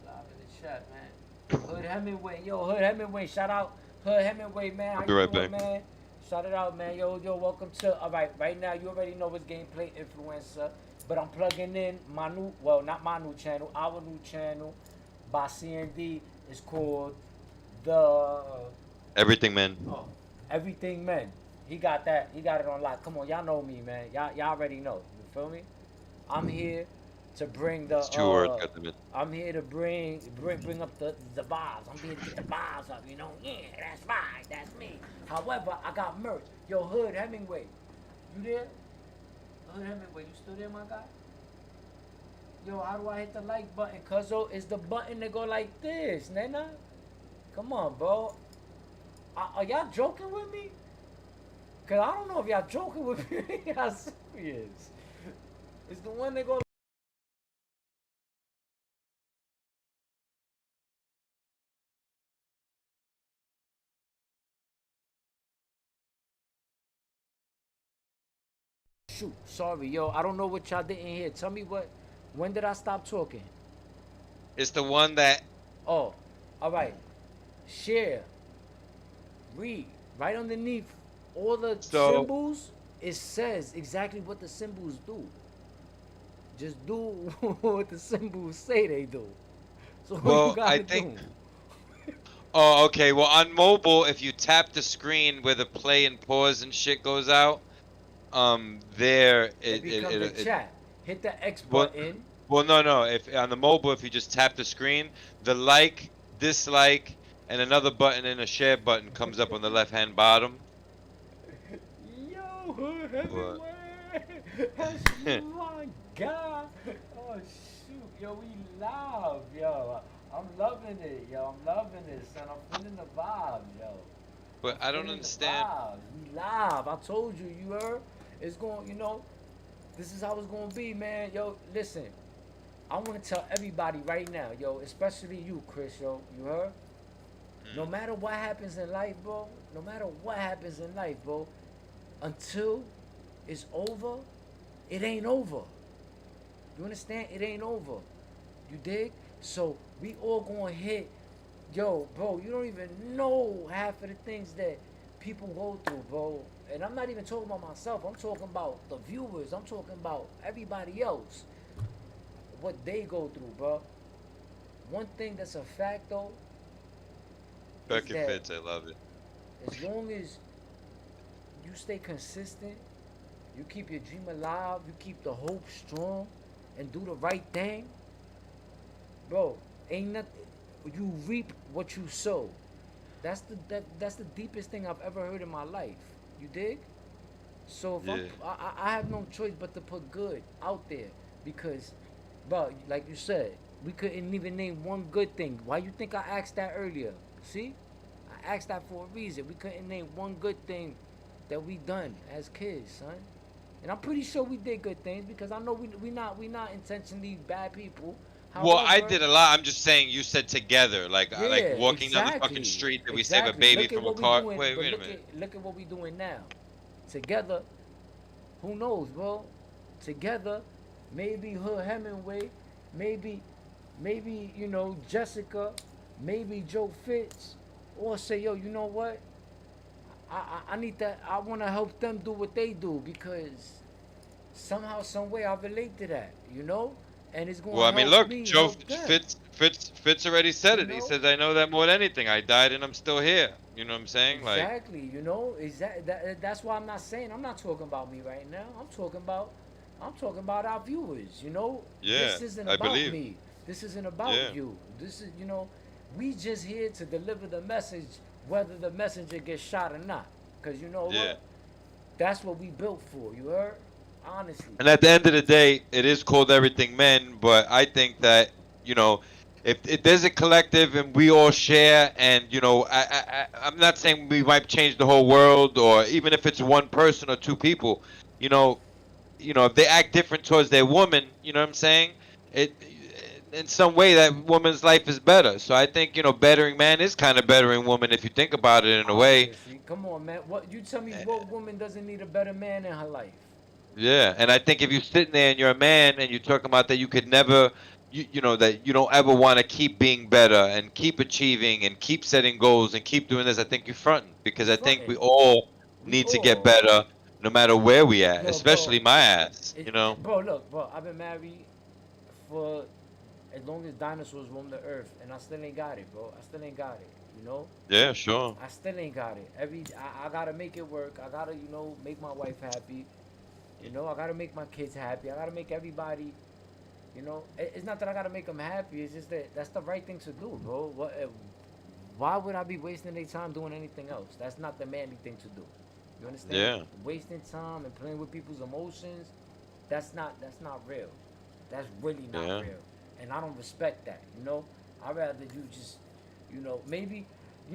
Live in the chat, man. Hood Hemingway, yo, Hood Hemingway. Shout out, Hood Hemingway, man. How I'll be you right doing, back. man? Shout it out, man. Yo, welcome to. All right, right now you already know it's gameplay influencer, but I'm plugging in my new, well, not my new channel, our new channel by Cee and Dee. It's called the Everything, man. Oh, Everything Men. He got that. He got it on lock. Come on, y'all know me, man. Y'all already know. You feel me? I'm here to bring the. It's 2 words. Got them in. I'm here to bring up the vibes. I'm here to get the vibes up. You know? Yeah, that's right. That's me. However, I got merch. Yo, Hood Hemingway, you there? Hood Hemingway, you still there, my guy? Yo, how do I hit the like button? Cuzzo, it's the button that go like this, nena. Come on, bro. Are y'all joking with me? Cause I don't know if y'all joking with me. Y'all serious? It's the one that go. Shoot, sorry, yo. I don't know what y'all didn't hear. Tell me what. When did I stop talking? It's the one that. Oh, all right. Share. Read. Right underneath all the So- symbols, it says exactly what the symbols do. Just do what the symbols say they do. So what Well, you gotta I think- do? Oh, okay. Well, on mobile, if you tap the screen where the play and pause and shit goes out, there It becomes a chat. Hit the X Well- button. Well, no. If on the mobile, if you just tap the screen, the like, dislike, and another button and a share button comes up on the left-hand bottom. Yo, Hemingway. My God. Oh shoot, yo, we live, yo. I'm loving it, yo. I'm loving this, and I'm feeling the vibes, yo. But I don't Feeling the understand. vibes. We live. I told you, you heard. It's going, you know. This is how it's gonna be, man. Yo, listen. I want to tell everybody right now, yo, especially you, Chris, yo. You heard? No matter what happens in life, bro. No matter what happens in life, bro. Until it's over, it ain't over. You understand? It ain't over. You dig? So we all gonna hit. Yo, bro, you don't even know half of the things that people go through, bro. And I'm not even talking about myself. I'm talking about the viewers. I'm talking about everybody else. What they go through, bro. One thing that's a fact though is Bucket that fits. I love it. as long as you stay consistent, you keep your dream alive, you keep the hope strong, and do the right thing, bro. Ain't nothing. You reap what you sow. That's the deepest thing I've ever heard in my life. You dig? So if Yeah. I have no choice but to put good out there because, bro, like you said, we couldn't even name one good thing. Why you think I asked that earlier? See, I asked that for a reason. We couldn't name one good thing that we done as kids, son. And I'm pretty sure we did good things because I know we not intentionally bad people. Well, I However, did a lot. I'm just saying. You said together, like yeah, walking down the fucking exactly, street. Did we save a exactly. baby Look at from a what we car? doing, Wait, but wait a minute. look at what we doing now. Together, who knows, bro? Together, maybe Hood Hemingway, maybe, maybe Jessica, maybe Joe Fitz, or say, yo, you know what? I need that. I want to help them do what they do because somehow, some way, I relate to that, and it's Well, gonna I mean, help look, me Joe help them, Fitz already said you it. He know. says, "I know that more than anything. I died and I'm still here." You know what I'm saying? Like, Exactly, that's why I'm not talking about me right now. I'm talking about our viewers. yeah, This isn't I about believe. me. This isn't about Yeah, you. This is, we just here to deliver the message, whether the messenger gets shot or not. Cause you know yeah. what? That's what we built for. You heard? Honestly. And at the end of the day, it is called Everything Men, but I think that, you know, if there's a collective and we all share, and I'm not saying we might change the whole world, or even if it's one person or two people, you know, if they act different towards their woman, you know what I'm saying? It in some way that woman's life is better. So I think, bettering man is kind of bettering woman if you think about it in a way. Obviously. Come on, man. What you tell me? What woman doesn't need a better man in her life? Yeah, and I think if you're sitting there and you're a man and you're talking about that you could never, that you don't ever want to keep being better and keep achieving and keep setting goals and keep doing this, I think you're fronting You because I think we fronting. all We need to get all. better no matter where we at, Yo, bro. especially my ass, Bro, look, bro. I've been married for as long as dinosaurs roam the earth, and I still ain't got it, bro. I still ain't got it. You know, Yeah, sure. I still ain't got it. I gotta make it work. I gotta, make my wife happy. I gotta make my kids happy. I gotta make everybody. It's not that I gotta make them happy. It's just that that's the right thing to do, bro. Why would I be wasting their time doing anything else? That's not the manly thing to do. You understand? Yeah, Wasting time and playing with people's emotions. That's not real. That's really not yeah. real. And I don't respect that. I'd rather you just, maybe,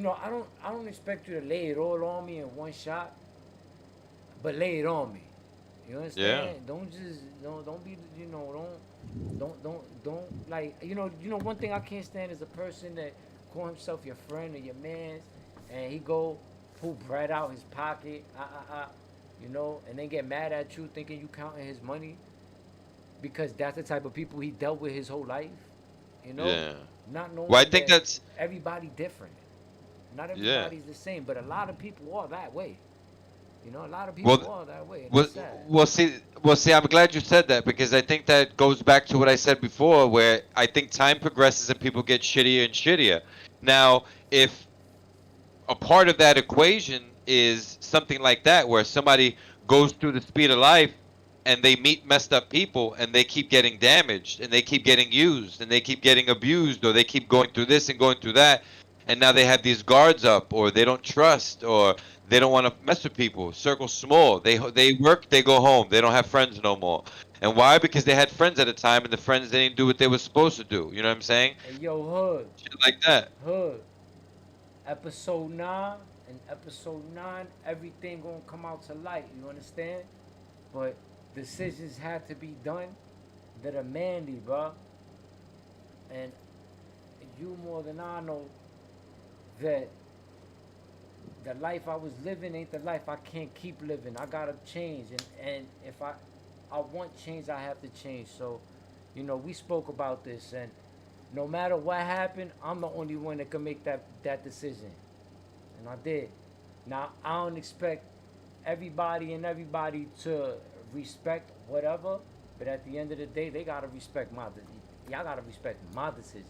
I don't expect you to lay it all on me in one shot, but lay it on me. You Yeah. understand? Don't just don't be don't like one thing I can't stand is a person that call himself your friend or your man, and he go pull bread out his pocket, and then get mad at you thinking you counting his money because that's the type of people he dealt with his whole life. You know, Yeah. not Well, I knowing think that that's everybody different. Not yeah. everybody's the same, but a lot of people are that way. A lot of Well, people are that way, and well, it's sad. well, see. I'm glad you said that because I think that goes back to what I said before, where I think time progresses and people get shittier and shittier. Now, if a part of that equation is something like that, where somebody goes through the speed of life and they meet messed up people and they keep getting damaged and they keep getting used and they keep getting abused or they keep going through this and going through that, and now they have these guards up or they don't trust or they don't want to mess with people. Circle small. They work, they go home. They don't have friends no more. And why? Because they had friends at a time and the friends didn't do what they were supposed to do. You know what I'm saying? Hey, yo, Hood, Shit like that. Hood, episode 9 and episode 9, everything gonna come out to light. You understand? But decisions had to be done that are manly, bro. And you more than I know that the life I was living ain't the life I can't keep living. I gotta change, and if I want change, I have to change. So, we spoke about this, and no matter what happened, I'm the only one that can make that decision, and I did. Now I don't expect everybody to respect whatever, but at the end of the day, they gotta respect y'all gotta respect my decision.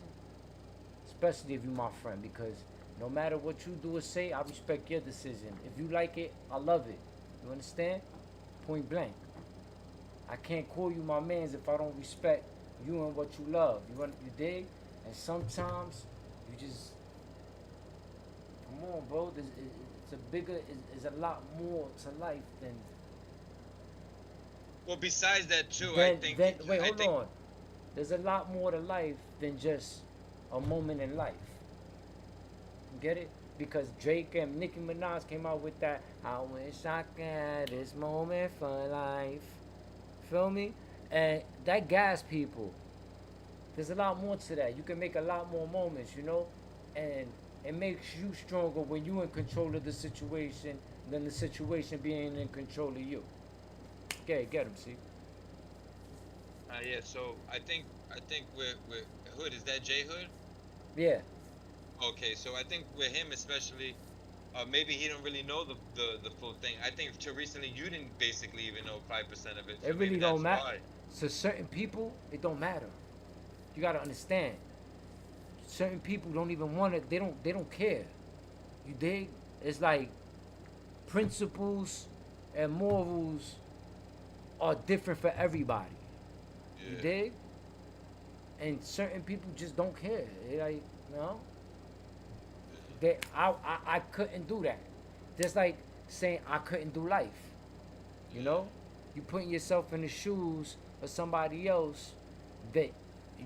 especially if you my friend, because no matter what you do or say, I respect your decision. If you like it, I love it. You understand? Point blank. I can't call you my mans if I don't respect you and what you love. You dig? And sometimes you just come on, bro. It's a bigger, it's a lot more to life than Well, besides that too, I than think than. Wait, I hold think on. There's a lot more to life than just a moment in life. You get it? Because Drake and Nicki Minaj came out with that. I wish I could have this moment for life. Feel me? And that gas people. There's a lot more to that. You can make a lot more moments, you know, and it makes you stronger when you in control of the situation than the situation being in control of you. Okay, get him. See? yeah. So I think with Hood, is that J Hood? Yeah. Okay, so I think with him especially, maybe he don't really know the full thing. I think till recently you didn't basically even know 5% of it, so It maybe really don't that's matter. why. To certain people, it don't matter. You gotta understand. Certain people don't even want it. They don't care. You dig? It's like principles and morals are different for everybody. You Yeah. dig? And certain people just don't care. They like, you know, I couldn't do that. Just like saying I couldn't do life. You Yeah. know, you putting yourself in the shoes of somebody else that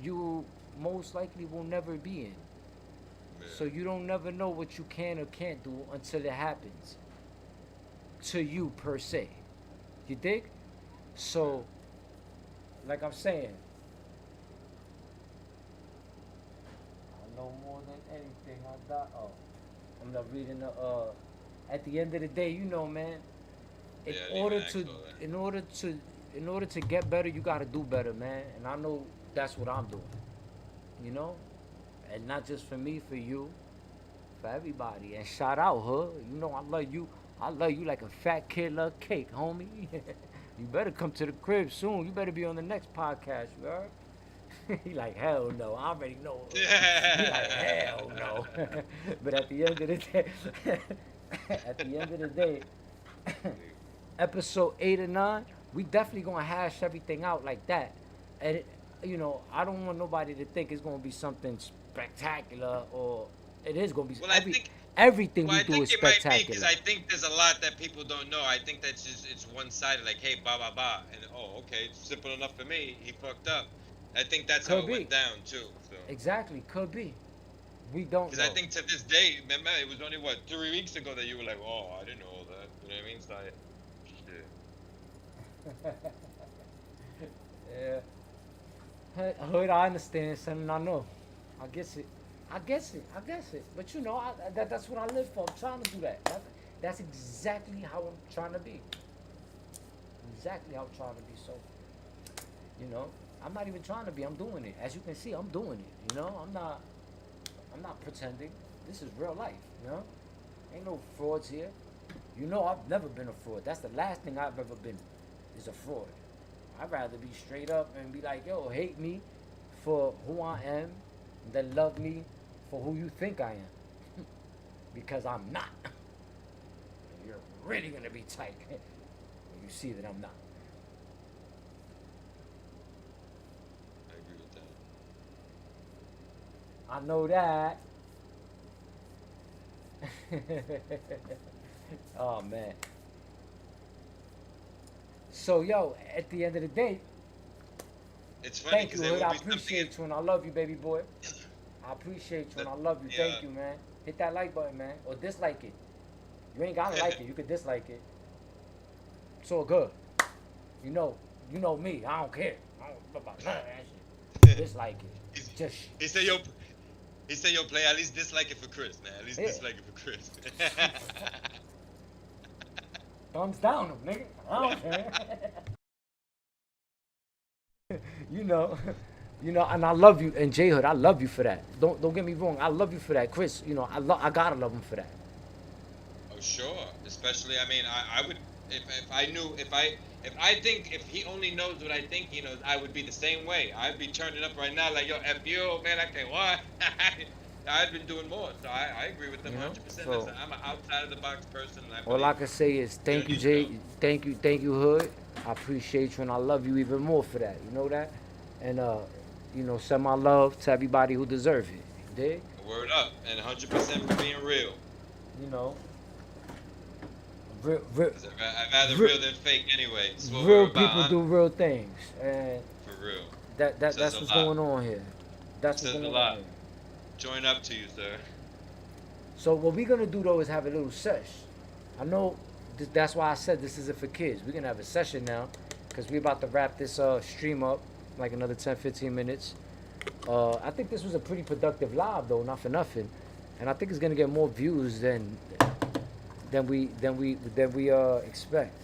you most likely will never be in. So Yeah. you don't never know what you can or can't do until it happens to you per se. You dig? Yeah. So, like I'm saying, I know more than anything. I got. Oh, I'm not reading the. At the end of the day, you know, man. In Yeah, I didn't even order ask to, all that. in order to, in order to get better, you gotta do better, man. And I know that's what I'm doing. You know, and not just for me, for you, for everybody. And shout out, huh? You know, I love you. I love you like a fat kid love cake, homie. You better come to the crib soon. You better be on the next podcast, you heard? He like, hell no. I already know. He like, hell no. But at the end of the day, at the end of the day, episode 8 or 9, we definitely gonna hash everything out like that. And you know, I don't want nobody to think it's gonna be something spectacular, or it is gonna be Well, I think everything well, we I do think is it might be because spectacular. I think there's a lot that people don't know. I think that's just it's one sided, like, hey, ba ba ba, and oh, okay, it's simple enough for me. He fucked up. I think that's how Could it went be. down too. So, Exactly, could be. We don't because I know. think to this day, remember, it was only what 3 weeks ago that you were like, oh, I didn't know all that. You know what I mean? So, shit. Yeah. Hood, I understand, son. I know. I guess it. I guess it. I guess it. But you know, that's what I live for. I'm trying to do that. That's exactly how I'm trying to be. Exactly how I'm trying to be. So, you know, I'm not even trying to be. I'm doing it. As you can see, I'm doing it. You know, I'm not. I'm not pretending. This is real life. You know, ain't no frauds here. You know, I've never been a fraud. That's the last thing I've ever been. Is a fraud. I'd rather be straight up and be like, yo, hate me for who I am, than love me for who you think I am. Because I'm not. And you're really gonna be tight when you see that I'm not. I agree with that. I know that. Oh man. So yo, at the end of the day, It's funny thank because you, there Hood. will I be something in appreciate you and I love you, baby boy. I appreciate you the and I love you. yeah. Thank you, man. Hit that like button, man, or dislike it. You ain't gotta like it. You could dislike it. It's all good. You know, you know me. I don't care. I don't know about none of that shit. Dislike it. He's- Just he said, "Yo, he said, yo, play at least dislike it for Chris, man. At least yeah. dislike it for Chris." Thumbs down him, nigga. I don't care. You know, you know, and I love you, and J Hood, I love you for that. Don't get me wrong, I love you for that, Chris. You know, I gotta love him for that. Oh, sure. Especially, I mean, I would if I knew if I think if he only knows what I think he knows, I would be the same way. I'd be turning up right now like, yo, F you, man. I can't what. I've been doing more, so I agree with them You know. 100%. So Listen, I'm an outside of the box person, and I all I believe can say is you thank don't you, need to Jay. know. Thank you, Hood. I appreciate you and I love you even more for that. You know that, and send my love to everybody who deserve it. You dig? Word up, and 100% for being real. You know, real, real, Cause I'd rather real, real than fake anyway. It's what real we're people about, huh? do real things, and For real. Says that's a what's lot. going on here. That's what's Says going a on lot. here. Join up to you, sir. So what we're gonna do though is have a little sesh. I know that's why I said this isn't for kids. We're gonna have a session now, cause we're about to wrap this stream up, like another 10, 15 minutes. I think this was a pretty productive live though, not for nothing, and I think it's gonna get more views than we expect.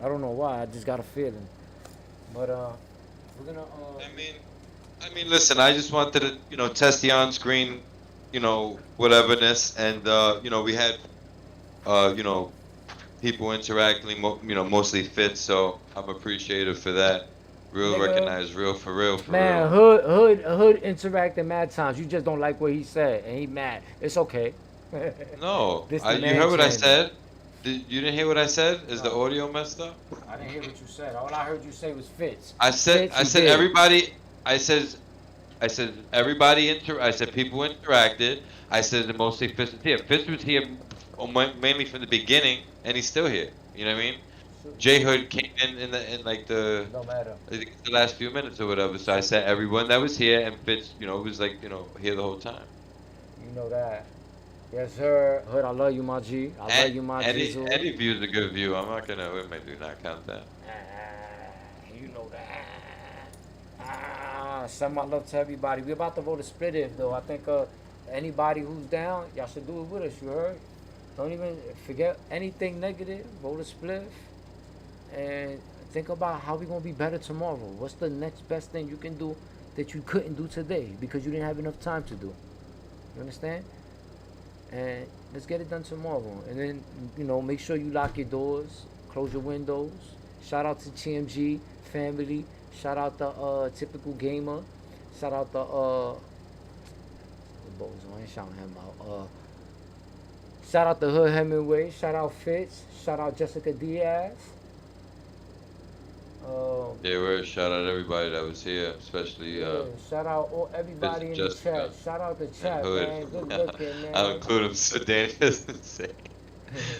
I don't know why. I just got a feeling, but we're gonna I mean, listen. I just wanted to, test the on-screen, whateverness, and we had, uh, you know, people interacting, mostly fit. So I'm appreciative for that. Real nigga. recognize, real for real, for real. Man, hood interacting mad times. You just don't like what he said, and he mad. It's okay. No, This the you man heard what I channel. said. You didn't hear what I said? Is the No, audio messed up? I didn't hear what you said. All I heard you say was Fitz. I said, Fitz, you did. everybody. I said, everybody I said people interacted. I said mostly Fitz was here. Fitz was here mainly from the beginning, and he's still here. You know what I mean? J Hood came in like No matter. I think it's the last few minutes or whatever. So I said everyone that was here, and Fitz, was like here the whole time. You know that. Yes, sir. Hood, I love you, my G. I love And you, my Jizzle. any view is a good view. I'm not gonna. We might do not count that. You know that. Send my love to everybody. We're about to vote a split if though. I think anybody who's down, y'all should do it with us. You heard? Don't even forget anything negative. Vote a split and think about how we gonna be better tomorrow. What's the next best thing you can do that you couldn't do today because you didn't have enough time to do? You understand? And let's get it done tomorrow. And then make sure you lock your doors, close your windows. Shout out to TMG family. Shout out to Typical Gamer. Shout out to Bozo. I ain't shouting him out. Shout out to Hood Hemingway. Shout out Fitz. Shout out Jessica Diaz. Yeah, we're shout out everybody that was here, especially Shout out everybody in the chat. Shout out the chat, man. Good looking, man. I'll include him so Danny doesn't say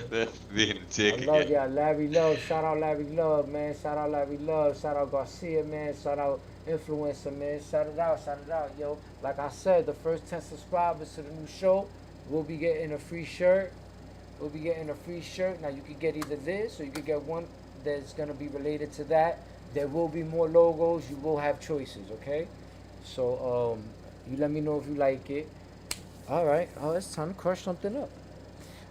that being a dick I love again. y'all. Larry Love. Shout out Larry Love, man. Shout out Larry Love. Shout out Garcia, man. Shout out Influencer, man. Shout it out, yo. Like I said, the first 10 subscribers to the new show will be getting a free shirt. We'll be getting a free shirt. Now you can get either this or you can get one that's gonna be related to that. There will be more logos. You will have choices, okay? So you let me know if you like it. All right. Oh, it's time to crush something up.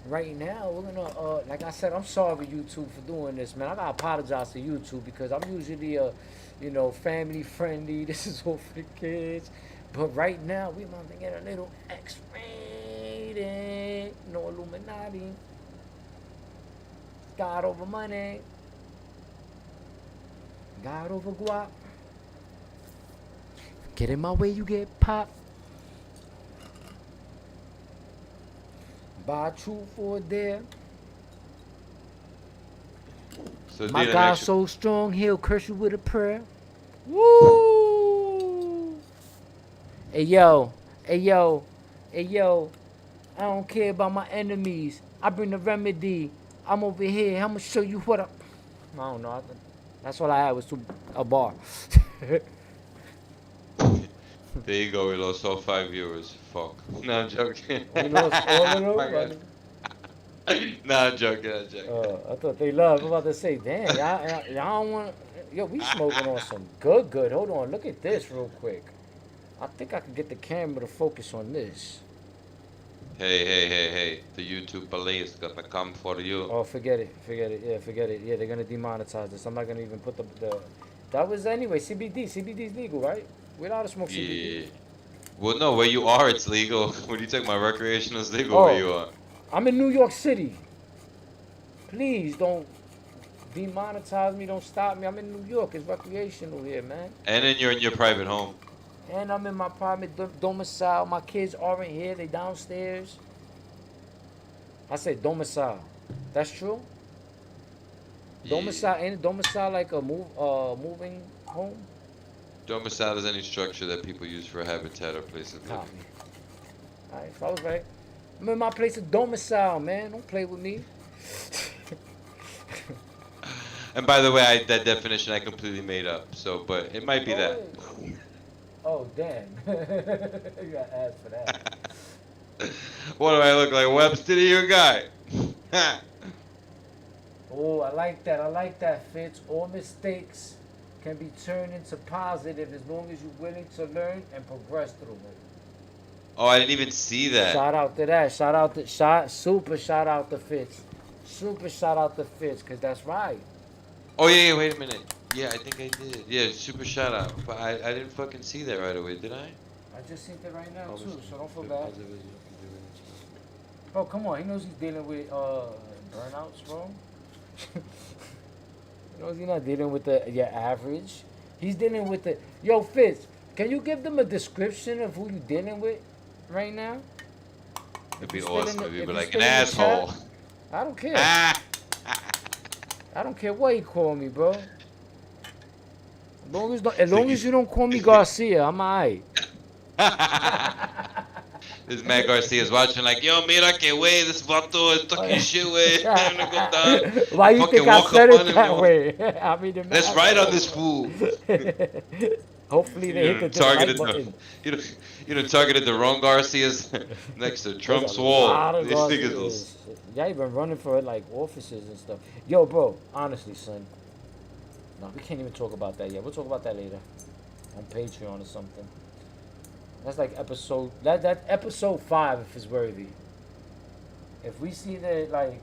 Right now, we're gonna like I said, I'm sorry YouTube for doing this, man. I gotta apologize to YouTube because I'm usually family friendly. This is all for the kids. But right now we about to get a little X-rated. No Illuminati. God over money. God over guap. Get in my way, you get popped. Buy truth for a dare. So My Dina, God so strong, he'll curse you with a prayer. Woo! Hey yo, hey yo, hey yo. I don't care about my enemies. I bring the remedy. I'm over here. I'ma show you what I don't know. That's all I had was a bar. there you go. We lost all 5 viewers. Fuck. No, I'm joking. We lost all of them. My God. No, I'm joking. I'm joking. I thought they loved. I'm about to say, damn, y'all don't want. Yo, we smoking on some good. Hold on, look at this real quick. I think I could get the camera to focus on this. Hey. The YouTube police gonna come for you. Oh, forget it. Yeah, forget it. Yeah, they're gonna demonetize this. I'm not gonna even put the that was anyway, CBD. CBD's legal, right? We're allowed to smoke CBD. Yeah. Well, no, where you are, it's legal. When you take my recreational, it's legal Oh. where you are. I'm in New York City. Please don't demonetize me. Don't stop me. I'm in New York. It's recreational here, man. And then you're in your private home. And I'm in my private domicile. My kids aren't here. They downstairs. I said domicile. That's true? Domicile, ain't domicile like a moving home? Domicile is any structure that people use for a habitat or place of living. Copy. Alright, so I was right. I'm in my place of domicile, man. Don't play with me. And by the way, that definition I completely made up. So, but it might be that. Oh, damn. You got ass for that. What do I look like, Webster to your guy? Oh, I like that. I like that, Fitz. All mistakes can be turned into positive as long as you're willing to learn and progress through it. Oh, I didn't even see that. Shout out to that. Super shout out to Fitz. Super shout out to Fitz, because that's right. Oh, yeah, wait a minute. Yeah, I think I did. Yeah, super shout out. But I didn't fucking see that right away, did I? I just seen it right now, too, so don't feel bad. Bro, come on. He knows he's dealing with burnouts, bro. He knows he's not dealing with your average. He's dealing with the... Yo, Fitz, can you give them a description of who you're dealing with right now? It'd be awesome if you were like an asshole. asshole. I don't care. I don't care what he call me, bro. As long as you don't call me Garcia, I'm alright. This Matt Garcia's watching like, yo, mira que wey, this vato is talking shit, wey. Why you think I said it that way? I mean, let's ride on this fool. Hopefully they hit the targeted button. You targeted the wrong Garcias next to Trump's wall. These niggas. Y'all been running for like offices and stuff. Yo, bro, honestly, son. No, we can't even talk about that yet. We'll talk about that later on Patreon or something. That's like episode episode 5 if it's worthy. If we see that like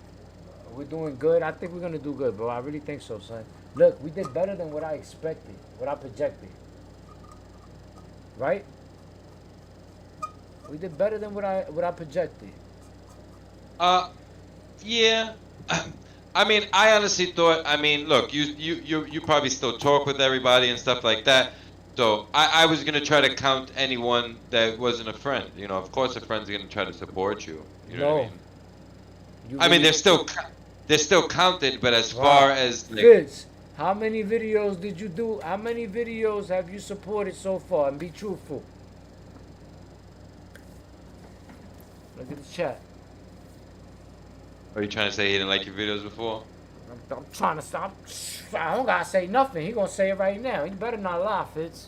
we're doing good, I think we're gonna do good, bro. I really think so, son. Look, we did better than what I expected, what I projected. Right? We did better than what I projected. Yeah. I mean, I honestly thought. I mean, look, you probably still talk with everybody and stuff like that. So I was gonna try to count anyone that wasn't a friend. You know, of course, a friend's gonna try to support you. You know what I mean? They're still counted, but as far as like, Fitz, how many videos did you do? How many videos have you supported so far? And be truthful. Look at the chat. Are you trying to say he didn't like your videos before? I'm trying to stop. I don't gotta say nothing. He gonna say it right now. You better not lie, Fitz.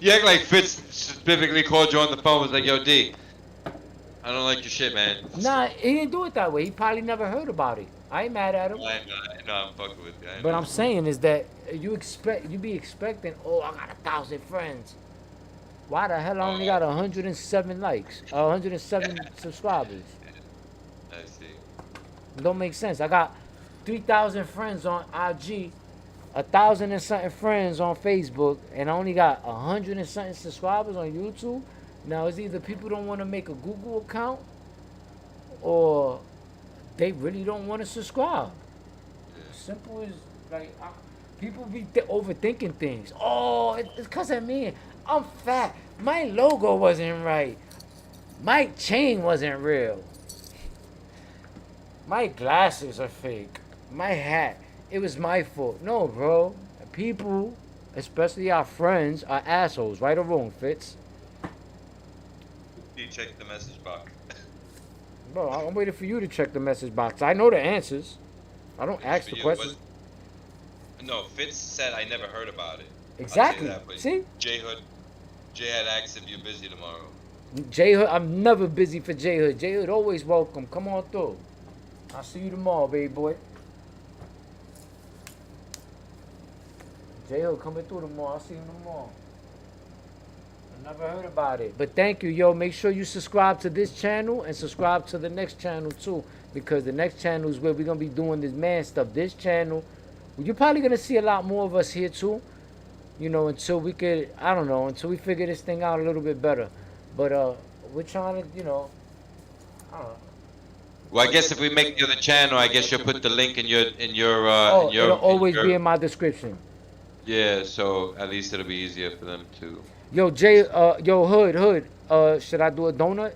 You act like Fitz specifically called you on the phone. Was like, "Yo, D, I don't like your shit, man." Nah, he didn't do it that way. He probably never heard about it. I ain't mad at him. I know, I'm fucking with you. But I'm saying is that you be expecting. Oh, I got 1,000 friends. Why the hell I only got 107 likes? 107 subscribers. I see. It don't make sense. I got 3,000 friends on IG, 1,000 and something friends on Facebook, and I only got 100 and something subscribers on YouTube. Now it's either people don't want to make a Google account, or they really don't want to subscribe. Simple as like people be overthinking things. Oh, it's because of me. I'm fat. My logo wasn't right. My chain wasn't real. My glasses are fake. My hat, it was my fault. No, bro. People, especially our friends, are assholes. Right or wrong, Fitz? You check the message box. Bro, I'm waiting for you to check the message box. I know the answers. I don't ask the questions. No, Fitz said I never heard about it. Exactly. See? Jay had asked if you're busy tomorrow. J Hood, I'm never busy for J Hood. J Hood always welcome. Come on through. I'll see you tomorrow, baby boy. J Hood coming through tomorrow. I'll see you tomorrow. I never heard about it. But thank you, yo. Make sure you subscribe to this channel and subscribe to the next channel too. Because the next channel is where we're going to be doing this man stuff. This channel, you're probably going to see a lot more of us here too. You know, until we could, I don't know, until we figure this thing out a little bit better. But we're trying to, you know, I don't know. Well, I guess if we make the other channel, I guess you'll put the link in your it'll always be in my description. Yeah, so at least it'll be easier for them to. Yo, Jay, yo, Hood, should I do a donut?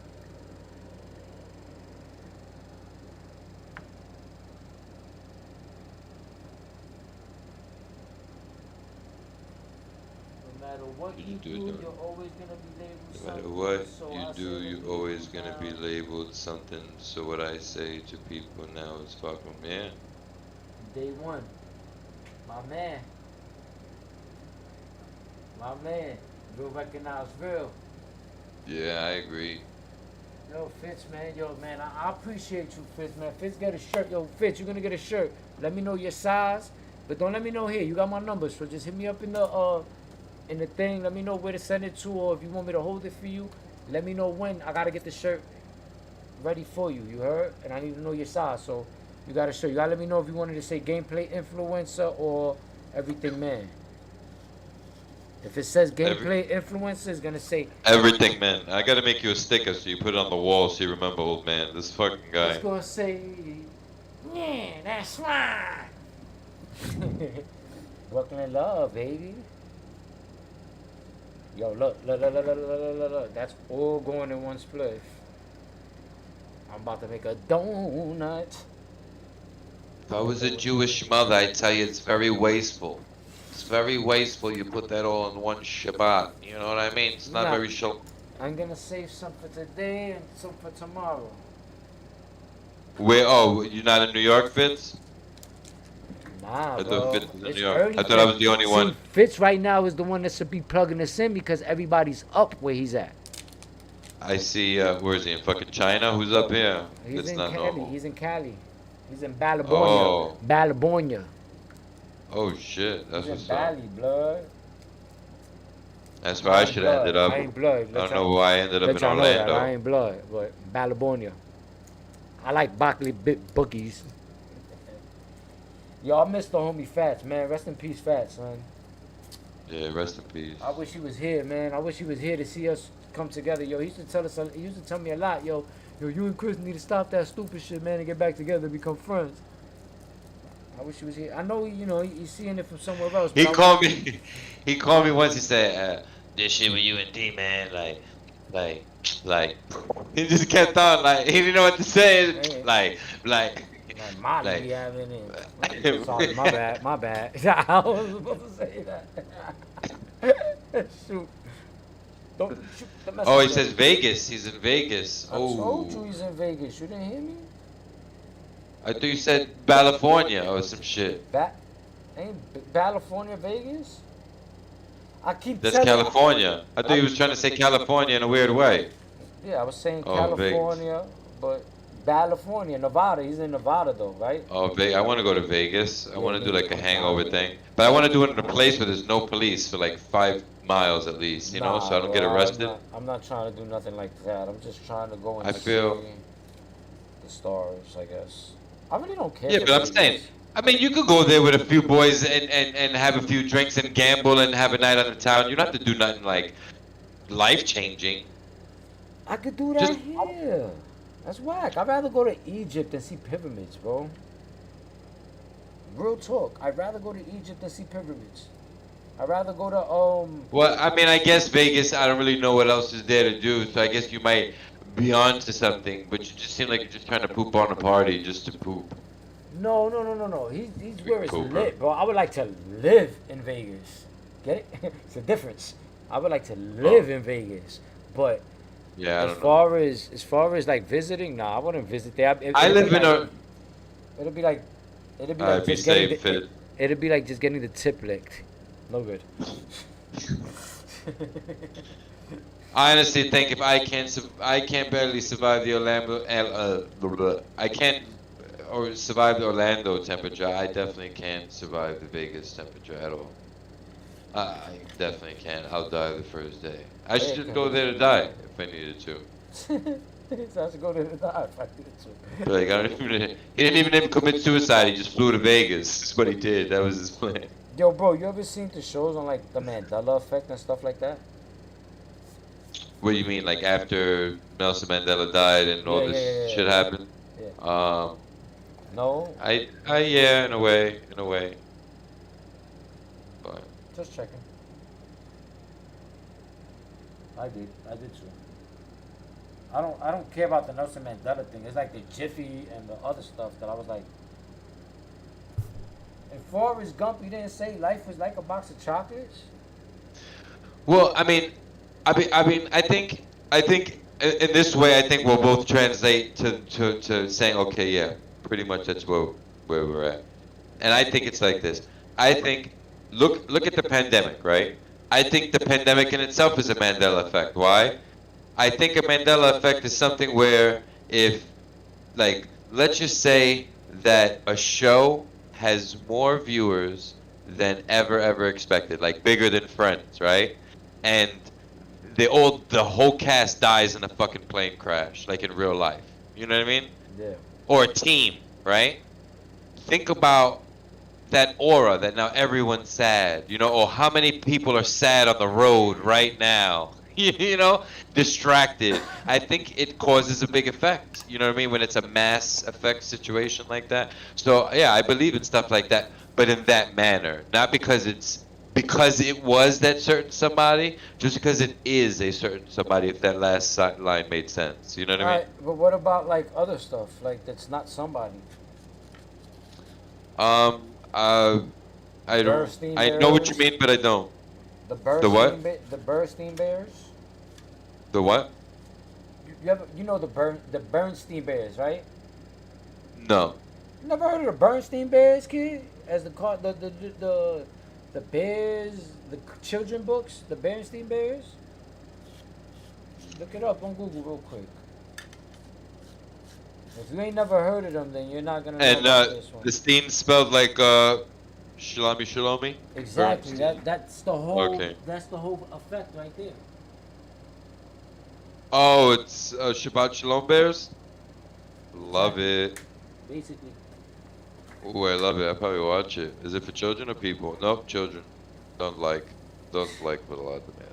No matter what You you just do it. do, you're always gonna be labeled No matter something. what So you I say, do, let you're me hear always you gonna now. be labeled something. So what I say to people now is fuck 'em, yeah. Day one, my man, my man, real recognize real. Yeah, I agree. Yo, Fitz, man, yo, man, I appreciate you, Fitz, man. Fitz got a shirt. Yo, Fitz, you're gonna get a shirt. Let me know your size, but don't let me know here. You got my number, so just hit me up in the thing. Let me know where to send it to, or if you want me to hold it for you, let me know when. I gotta get the shirt ready for you. You heard? And I need to know your size, so you gotta show. You gotta let me know if you wanted to say gameplay influencer or everything, man. If it says Every gameplay influencer, it's gonna say everything, man. I gotta make you a sticker so you put it on the wall so you remember, old man. This fucking it's guy. gonna say, yeah, that's right. Brooklyn love, baby. Yo, look. That's all going in one spliff. I'm about to make a donut. If I was a Jewish mother, I'd tell you it's very wasteful. It's very wasteful. You put that all in one Shabbat. You know what I mean? It's not Nah, very shal. I'm gonna save some for today and some for tomorrow. Where? Oh, you're not in New York, Fitz? Nah, I thought bro. Fitz was in It's New York. early. I thought I was the only See, one. Fitz right now is the one that should be plugging us in because everybody's up where he's at. I see. Where is he? In fucking China? Who's up here? He's That's in not Cali. normal. He's in Cali. He's in Balibornia. Oh. Balibornia. Oh shit. That's He's in what's up. Bali, blood. That's where I I ain't should have blood. ended up. I ain't blood. I don't know why I ended up Let in y'all know that I Orlando. ain't blood, but Balibornia. I like Bockley bit bookies. Yo, I miss the homie Fats, man. Rest in peace, Fats, son. Yeah, rest in peace. I wish he was here, man. I wish he was here to see us come together. Yo, he used to tell us. He used to tell me a lot. Yo, you and Chris need to stop that stupid shit, man, and get back together, and become friends. I wish he was here. I know, he's seeing it from somewhere else, He but called me. He called me once. He said, "This shit with you and D, man, like, like." He just kept on, like, he didn't know what to say. Like, like Molly like. be having it. Sorry, my bad, my bad. I was supposed to say that. Shoot. Don't shoot the messenger. Oh, he says Vegas. He's in Vegas. I told you Oh, he's in Vegas. You didn't hear me? I thought you said California or some shit. Ain't California Vegas? I keep That's telling California. I thought he was trying to say California in a weird way. Yeah, I was saying Oh, Vegas. California, but California, Nevada. He's in Nevada though, right? Oh, I want to go to Vegas. I want Yeah, to do me like a too. hangover thing, but I want to do it in a place where there's no police for like 5 miles at least, you know, so I don't get bro, arrested. I'm not trying to do nothing like that. I'm just trying to go and I see feel. the stars, I guess. I really don't care. Yeah, for but I'm Vegas. saying, I mean, you could go there with a few boys and have a few drinks and gamble and have a night on the town. You don't have to do nothing like life changing. I could do that Just here. That's whack. I'd rather go to Egypt and see pyramids, bro. Real talk. I'd rather go to Egypt than see pyramids. I'd rather go to well, I mean, I guess Vegas. I don't really know what else is there to do, so I guess you might be onto something. But you just seem like you're just trying to poop on a party just to poop. No. He's where it's Cooper. lit, bro. I would like to live in Vegas. Get it? It's a difference. I would like to live in Vegas, but Yeah, I as don't know. far as like visiting, nah, I wouldn't visit there. I live in a. It'll be like, it'll be Alright, like be just getting safe, the, Fit. it'll be like just getting the tip licked. No good. I honestly think if I can't barely survive the I can't or survive the Orlando temperature. I definitely can't survive the Vegas temperature at all. I definitely can't. I'll die the first day. I should just go there to die if I needed to. So I should go there to die if I needed to. Like I don't even, he didn't even commit suicide. He just flew to Vegas. That's what he did. That was his plan. Yo, bro, you ever seen the shows on like the Mandela effect and stuff like that? What do you mean, like after Nelson Mandela died and all this shit happened? Yeah. No. Yeah, in a way, But Just checking. I did too. I don't care about the Nelson Mandela thing. It's like the Jiffy and the other stuff that I was like. In Forrest Gump, he didn't say life was like a box of chocolates. Well, I think in this way, I think we'll both translate to saying, okay, yeah, pretty much that's where we're at. And I think it's like this. I think look at the pandemic, right? I think the pandemic in itself is a Mandela effect. Why? I think a Mandela effect is something where if like let's just say that a show has more viewers than ever expected, like bigger than Friends, right? And the whole cast dies in a fucking plane crash, like in real life. You know what I mean? Yeah. Or a team, right? Think about that aura that now everyone's sad, or how many people are sad on the road right now, distracted. I think it causes a big effect, you know what I mean, when it's a mass effect situation like that. So yeah, I believe in stuff like that, but in that manner, not because it was that certain somebody, just because it is a certain somebody, if that last line made sense, you know what I mean? Alright, but what about like other stuff? Like that's not somebody. Uh, I don't. Burstein I know what you Bears. mean, but I don't. The The what? The Burstein Bears. The what? You know the Bernstein Bears, right? No. You never heard of the Bernstein Bears, kid? As the Bears, the children books, the Bernstein Bears. Look it up on Google real quick. If you ain't never heard of them, then you're not gonna know And about this one. the Steen spelled like Shalomi. Exactly. Bernstein. Okay. That's the whole effect right there. Oh, it's Shabbat Shalom Bears. Love it. Basically. Ooh, I love it. I probably watch it. Is it for children or people? Nope, children. Don't like what a lot of them have.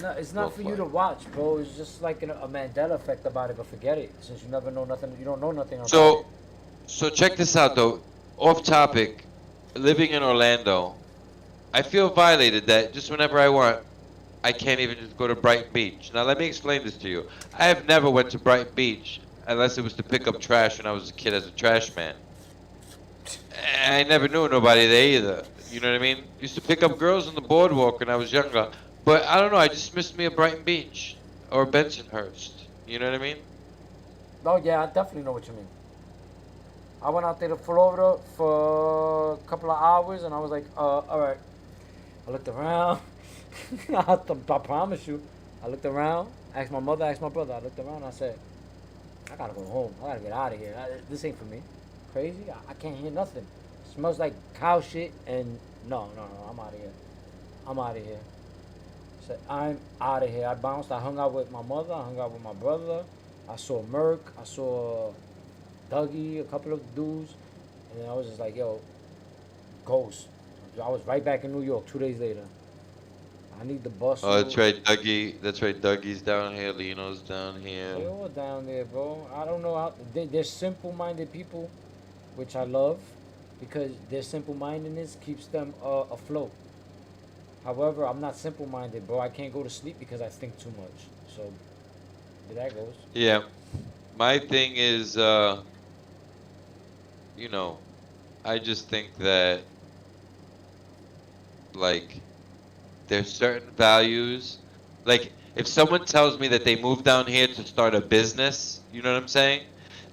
No, it's not Don't for you like. to watch, bro. It's just like a Mandela effect about it, but forget it. Since you never know nothing, you don't know nothing about So, it. so check this out though. Off topic. Living in Orlando, I feel violated that just whenever I want, I can't even just go to Brighton Beach. Now let me explain this to you. I have never went to Brighton Beach unless it was to pick up trash when I was a kid as a trash man. I never knew nobody there either. You know what I mean? Used to pick up girls on the boardwalk when I was younger. But I don't know, I just missed me a Brighton Beach or Bensonhurst. You know what I mean? Oh yeah, I definitely know what you mean. I went out there to Florida for a couple of hours, and I was like, all right. I looked around. I promise you. I looked around, asked my mother, asked my brother. I looked around, and I said, I gotta go home. I gotta get out of here. This ain't for me. Crazy? I can't hear nothing. Smells like cow shit, and no, I'm out of here. I'm out of here. Said, I'm out of here. I bounced. I hung out with my mother. I hung out with my brother. I saw Merc. I saw Dougie, a couple of dudes. And then I was just like, yo, ghost. I was right back in New York 2 days later. I need the bus. Oh, that's right, Dougie. That's right, Dougie's down here. Leno's down here. They all down there, bro. I don't know how. They're simple-minded people, which I love, because their simple-mindedness keeps them afloat. However, I'm not simple-minded, bro. I can't go to sleep because I think too much. So, there that goes. Yeah. My thing is, I just think that, like, there's certain values. Like, if someone tells me that they moved down here to start a business, you know what I'm saying?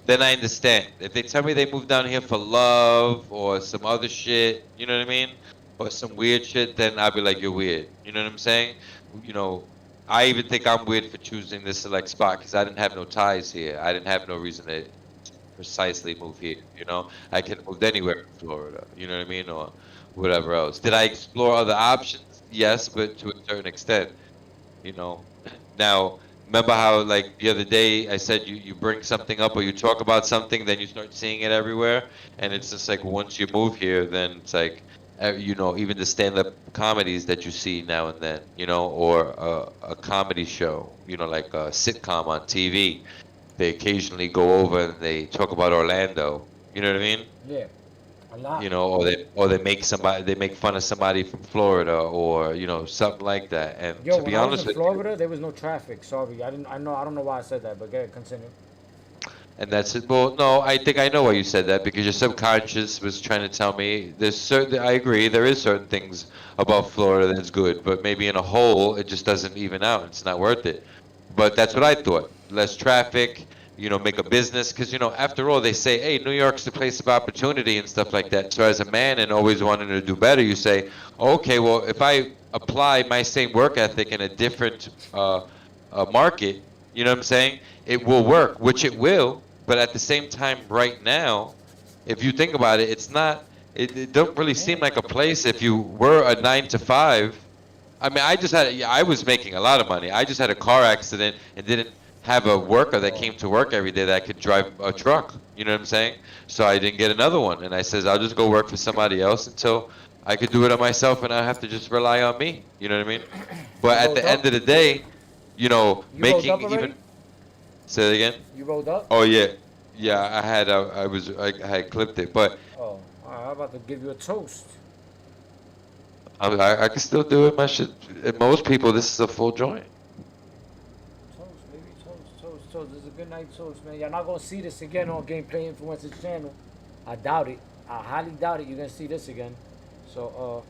Then I understand. If they tell me they moved down here for love or some other shit, you know what I mean? Or some weird shit, then I'll be like, you're weird. You know what I'm saying? I even think I'm weird for choosing this select spot because I didn't have no ties here. I didn't have no reason to precisely move here. I could have moved anywhere in Florida. You know what I mean, or whatever else. Did I explore other options? Yes, but to a certain extent. Now, remember how like the other day I said you bring something up or you talk about something, then you start seeing it everywhere, and it's just like once you move here, then it's like. Even the stand-up comedies that you see now and then, or a comedy show, like a sitcom on TV, they occasionally go over and they talk about Orlando. You know what I mean? Yeah. A lot. or they make fun of somebody from Florida, or something like that. And Yo, to when be I was in honest with you, Florida, there was no traffic. Sorry, I didn't. I know. I don't know why I said that, but go ahead, continue. and that's it. Well, no, I think I know why you said that, because your subconscious was trying to tell me there's certain. I agree, there is certain things about Florida that's good, but maybe in a whole, it just doesn't even out. It's not worth it. But that's what I thought. Less traffic, make a business, because after all, they say, hey, New York's the place of opportunity and stuff like that. So as a man and always wanting to do better, you say, okay, well, if I apply my same work ethic in a different market, you know what I'm saying? It will work, which it will. But at the same time, right now, if you think about it, it's not. It don't really seem like a place. If you were a 9 to 5, I mean, yeah, I was making a lot of money. I just had a car accident and didn't have a worker that came to work every day that could drive a truck. You know what I'm saying? So I didn't get another one, and I says I'll just go work for somebody else until I could do it on myself, and I have to just rely on me. You know what I mean? But You at rolled the up. end of the day, You rolled making up already. even say it again. You rolled up. Oh yeah, yeah. I had clipped it, but Oh, all right, I'm about to give you a toast. I can still do it. My shit. Most people, this is a full joint. Toast, baby, toast. This is a good night toast, man. Y'all not gonna see this again on Gameplay Influencers channel. I doubt it. I highly doubt it. You're gonna see this again. So,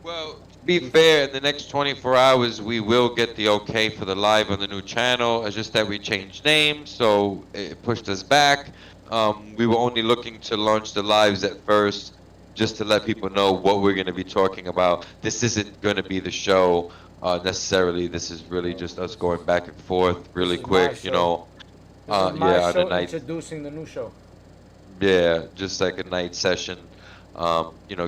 Well, to be fair, in the next 24 hours, we will get the okay for the live on the new channel. It's just that we changed names, so it pushed us back. We were only looking to launch the lives at first, just to let people know what we're going to be talking about. This isn't going to be the show necessarily. This is really just us going back and forth this really is my quick, show. This is my yeah, on the show night. introducing the new show. Yeah, just like a night session.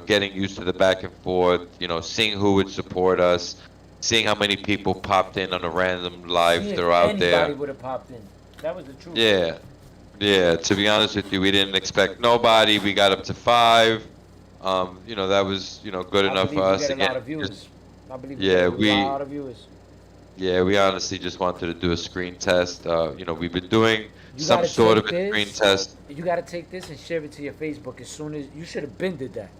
Getting used to the back and forth, seeing who would support us, seeing how many people popped in on a random live See if throughout anybody there. would have popped in. That was the truth. Yeah, yeah, to be honest with you, we didn't expect nobody. We got up to 5. That was, good I enough for believe you us. get a Again, lot of just, viewers. I believe you get yeah, a lot of viewers. we honestly just wanted to do a screen test. We've been doing You some gotta sort of take a screen this. test. You gotta take this and share it to your Facebook as soon as you should have been did that.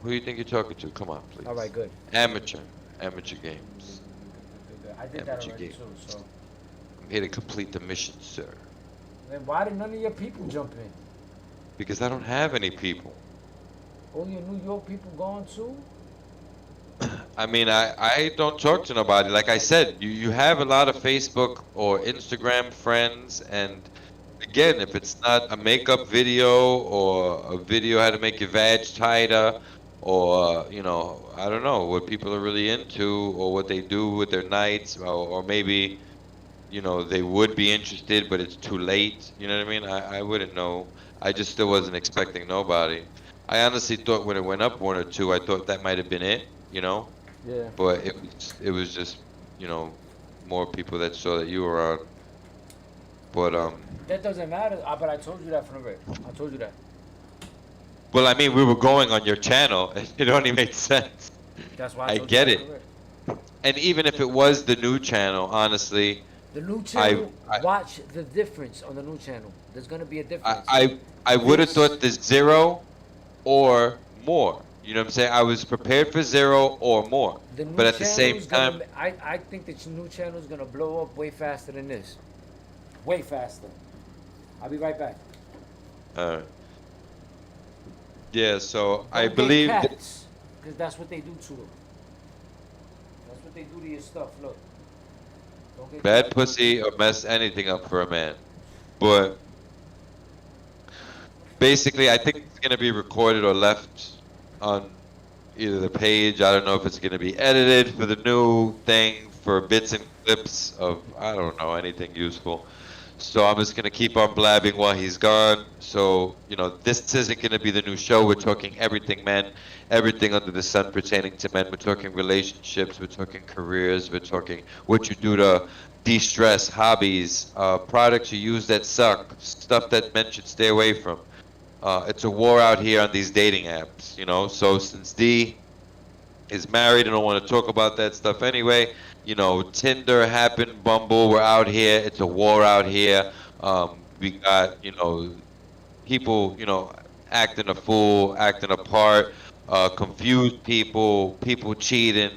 Who do you think you're talking to? Come on, All right, please. good. Amateur games. Good. I did that Amateur already games. too. So I'm here to complete the mission, sir. then why did none of your people jump in? Because I don't have any people. All your New York people gone too? I mean, I don't talk to nobody. Like I said, you have a lot of Facebook or Instagram friends, and again, if it's not a makeup video or a video how to make your vag tighter, or I don't know what people are really into or what they do with their nights, or maybe they would be interested, but it's too late. You know what I mean? I wouldn't know. I just still wasn't expecting nobody. I honestly thought when it went up 1 or 2, I thought that might have been it. Yeah. But it was just more people that saw that you were on. But That doesn't matter. But I told you that from the rip. I told you that. well, I mean, we were going on your channel. It only made sense. That's why I I told you get that it. from the rip. And even if it was the new channel, honestly, The new I channel, watch the difference on the new channel. There's gonna be a I difference. I, I would have This- thought the 0 or more. You know what I'm saying? I was prepared for 0 or more. The new But at the channel same is time, gonna. I think the new channel is gonna blow up way faster than this. Way faster. I'll be right back. uh, yeah. So I Don't get believe. cats, because that's what they do to them. That's what they do to your stuff. Look. Don't get Bad cats. pussy or mess anything up for a man. But basically, I think it's gonna be recorded or left on either the page. I don't know if it's gonna be edited for the new thing for bits and clips of I don't know anything useful. So I'm just gonna keep on blabbing while he's gone. So this isn't gonna be the new show. We're talking everything men, everything under the sun pertaining to men. We're talking relationships. We're talking careers. We're talking what you do to de-stress, hobbies, products you use that suck, stuff that men should stay away from. It's a war out here on these dating apps. So since D is married and don't want to talk about that stuff anyway, Tinder happened, Bumble, we're out here. It's a war out here. We got, people, acting a fool, acting a part, confuse people, people cheating.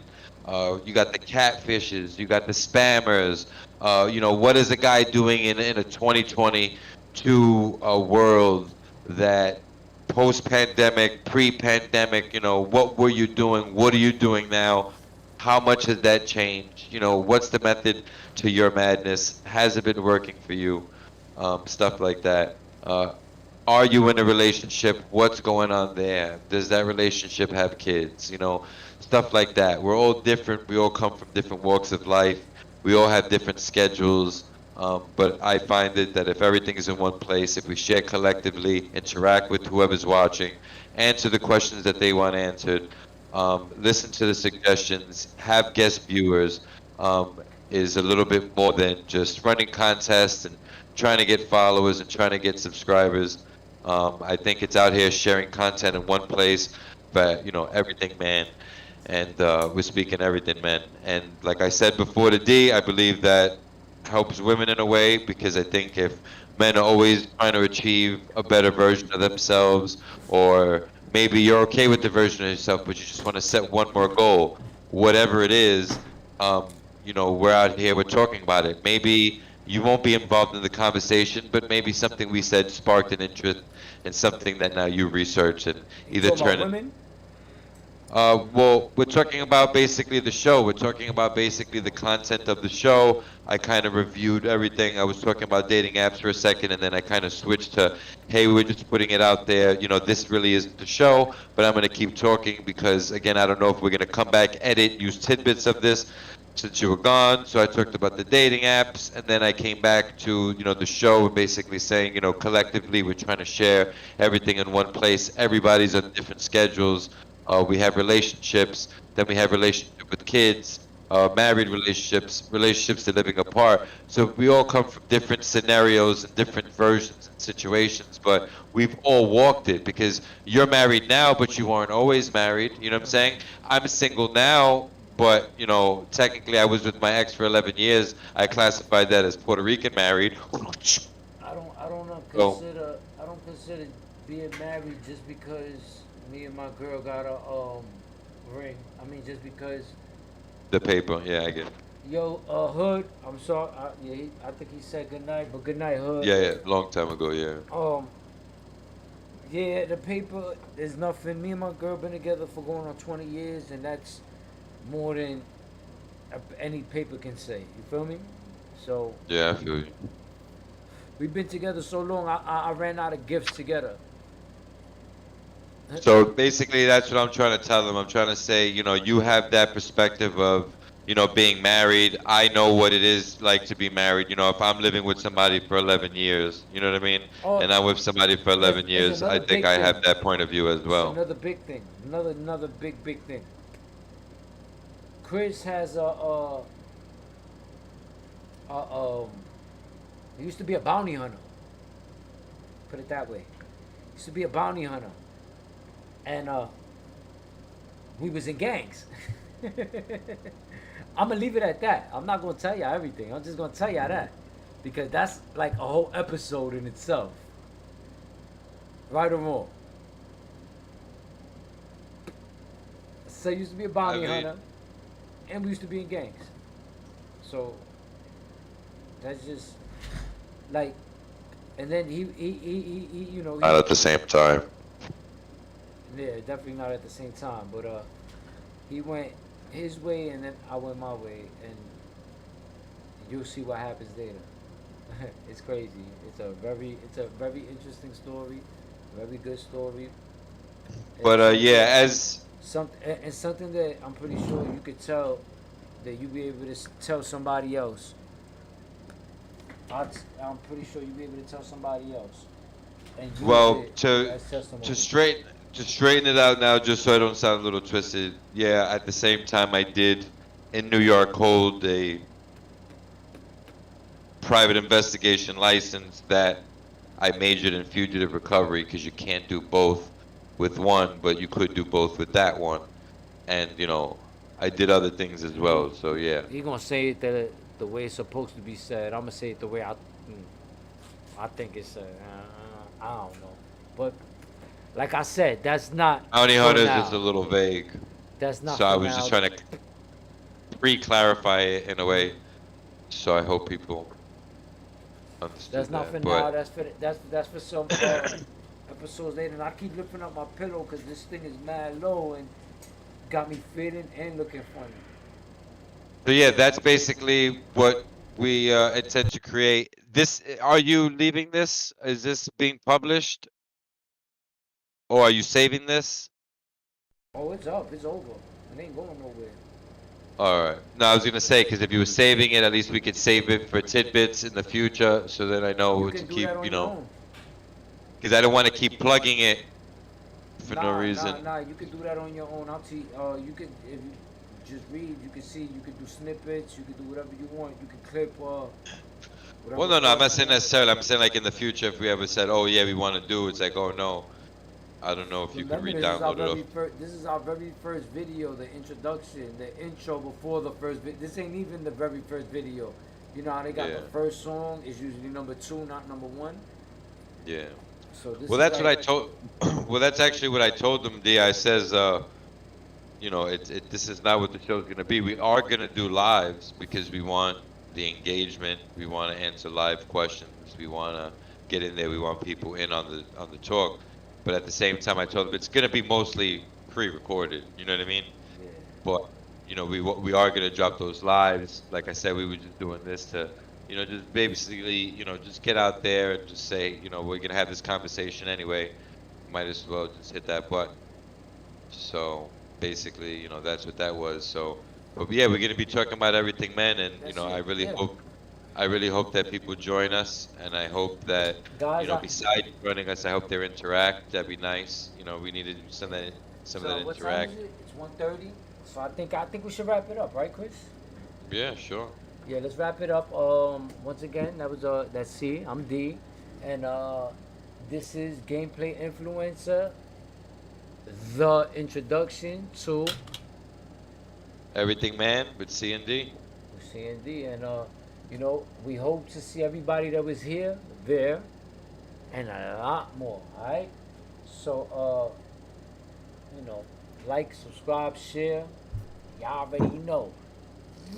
You got the catfishes, you got the spammers. What is a guy doing in a 2022 world that post-pandemic, pre-pandemic, what were you doing? What are you doing now? How much has that changed? What's the method to your madness? Has it been working for you? Stuff like that. Are you in a relationship? What's going on there? Does that relationship have kids? Stuff like that. We're all different. We all come from different walks of life. We all have different schedules. But I find it that if everything is in one place, if we share collectively, interact with whoever's watching, answer the questions that they want answered, listen to the suggestions, have guest viewers, is a little bit more than just running contests and trying to get followers and trying to get subscribers. I think it's out here sharing content in one place, but everything, man. And we're speaking everything, man. And like I said before to D, I believe that helps women in a way because I think if men are always trying to achieve a better version of themselves, or maybe you're okay with the version of yourself, but you just want to set one more goal, whatever it is, we're out here, we're talking about it. Maybe you won't be involved in the conversation, but maybe something we said sparked an interest in something that now you research and You either talking about turn it. women? Well, we're talking about basically the show. We're talking about basically the content of the show. I kind of reviewed everything. I was talking about dating apps for a second, and then I kind of switched to, hey, we're just putting it out there. This really isn't the show, but I'm going to keep talking because, again, I don't know if we're going to come back, edit, use tidbits of this since you were gone. So I talked about the dating apps, and then I came back to, the show and basically saying, collectively we're trying to share everything in one place. Everybody's on different schedules. We have relationships, then we have relationship with kids, married relationships, relationships that are living apart. So we all come from different scenarios and different versions and situations, but we've all walked it because you're married now, but you weren't always married. You know what I'm saying? I'm single now, but technically I was with my ex for 11 years. I classified that as Puerto Rican married. So I don't consider being married just because me and my girl got a ring. I mean, just because. the paper, yeah, I get it. Yo, Hood. I'm sorry. Yeah, I think he said good night, but good night, Hood. Yeah, yeah, long time ago, yeah. Yeah, the paper. There's nothing. Me and my girl been together for going on 20 years, and that's more than any paper can say. You feel me? So Yeah, I feel you. we've been together so long. I ran out of gifts together. So basically, that's what I'm trying to tell them. I'm trying to say, you have that perspective of, being married. I know what it is like to be married. If I'm living with somebody for 11 years, you know what I mean? Oh, And I'm with somebody for 11 it's years, I another think big I thing. have that point of view as It's well. another big thing. Another big thing. Chris has he used to be a bounty hunter. Put it that way. He used to be a bounty hunter, and we was in gangs. I'm gonna leave it at that. I'm not gonna tell you everything. I'm just gonna tell you that because that's like a whole episode in itself. Right or wrong? So he used to be a I bounty mean, hunter, and we used to be in gangs. So that's just like, and then not at the same time. yeah, definitely not at the same time, but he went his way, and then I went my way, and you'll see what happens later. It's crazy. It's a very interesting story, very good story. But It's yeah, as it's something that I'm pretty sure you could tell that you be able to tell somebody else. I'm pretty sure you'll be able to tell somebody else and use well it to as testimony. straighten it out now, just so I don't sound a little twisted. Yeah, at the same time, I did in New York hold a private investigation license that I majored in fugitive recovery because you can't do both with one, but you could do both with that one. And I did other things as well. So yeah. He gonna say it the way it's supposed to be said. I'm gonna say it the way I think it's said. I don't know, but Like I said, that's not Bounty for hunters is a now. little vague, That's not so I for was just now. trying to pre-clarify it in a way. So I hope people That's understood not for that. now. But That's for some episodes later. And I keep lifting up my pillow because this thing is mad low and got me fitting and looking funny. so yeah, that's basically what we intend to create. This, are you leaving this? Is this being published, or are you saving this? Oh, it's up. It's over. It ain't going nowhere. All right. No, I was gonna say because if you were saving it, at least we could save it for tidbits in the future, so that I know You to can do keep, that on your own. because I don't want to keep plugging it for no Nah. reason. You can do that on your own. I'll see. You can if you just read. You can see. You can do snippets. You can do whatever you want. You can clip Well, whatever no, I'm part not you saying want. necessarily. I'm saying like in the future, if we ever said, "Oh yeah, we want to do," it's like, "Oh no, I don't know if you could Remember, this is our re-download it." Off. very first. This is our very first video. The introduction, the intro before the first. This ain't even the very first video. You know how they got Yeah, the first song is usually number two, not number one. yeah. So this Well, is that's what I like. told. Well, that's actually what I told them. Di says, this is not what the show's gonna be. We are gonna do lives because we want the engagement. We want to answer live questions. We want to get in there. We want people in on the talk. But at the same time, I told them it's gonna be mostly pre-recorded. You know what I mean? Yeah. But we are gonna drop those lives. Like I said, we were just doing this to, just basically, just get out there and just say, we're gonna have this conversation anyway. Might as well just hit that button. So basically, that's what that was. So, but yeah, we're gonna be talking about everything, man. And That's it. Yeah. I really hope that people join us, and I hope that, Guys, besides joining us, I hope they interact. That'd be nice. We need to do some of so that what time is interact. it? It's 1:30. So I think we should wrap it up, right, Chris? Yeah, sure. Yeah, let's wrap it up. Once again, that's C. I'm D, and this is gameplay influencer. The introduction to Everything, man, with Cee and Dee. C and D, and we hope to see everybody that was here there, and a lot more. All right. So like, subscribe, share. Y'all already know.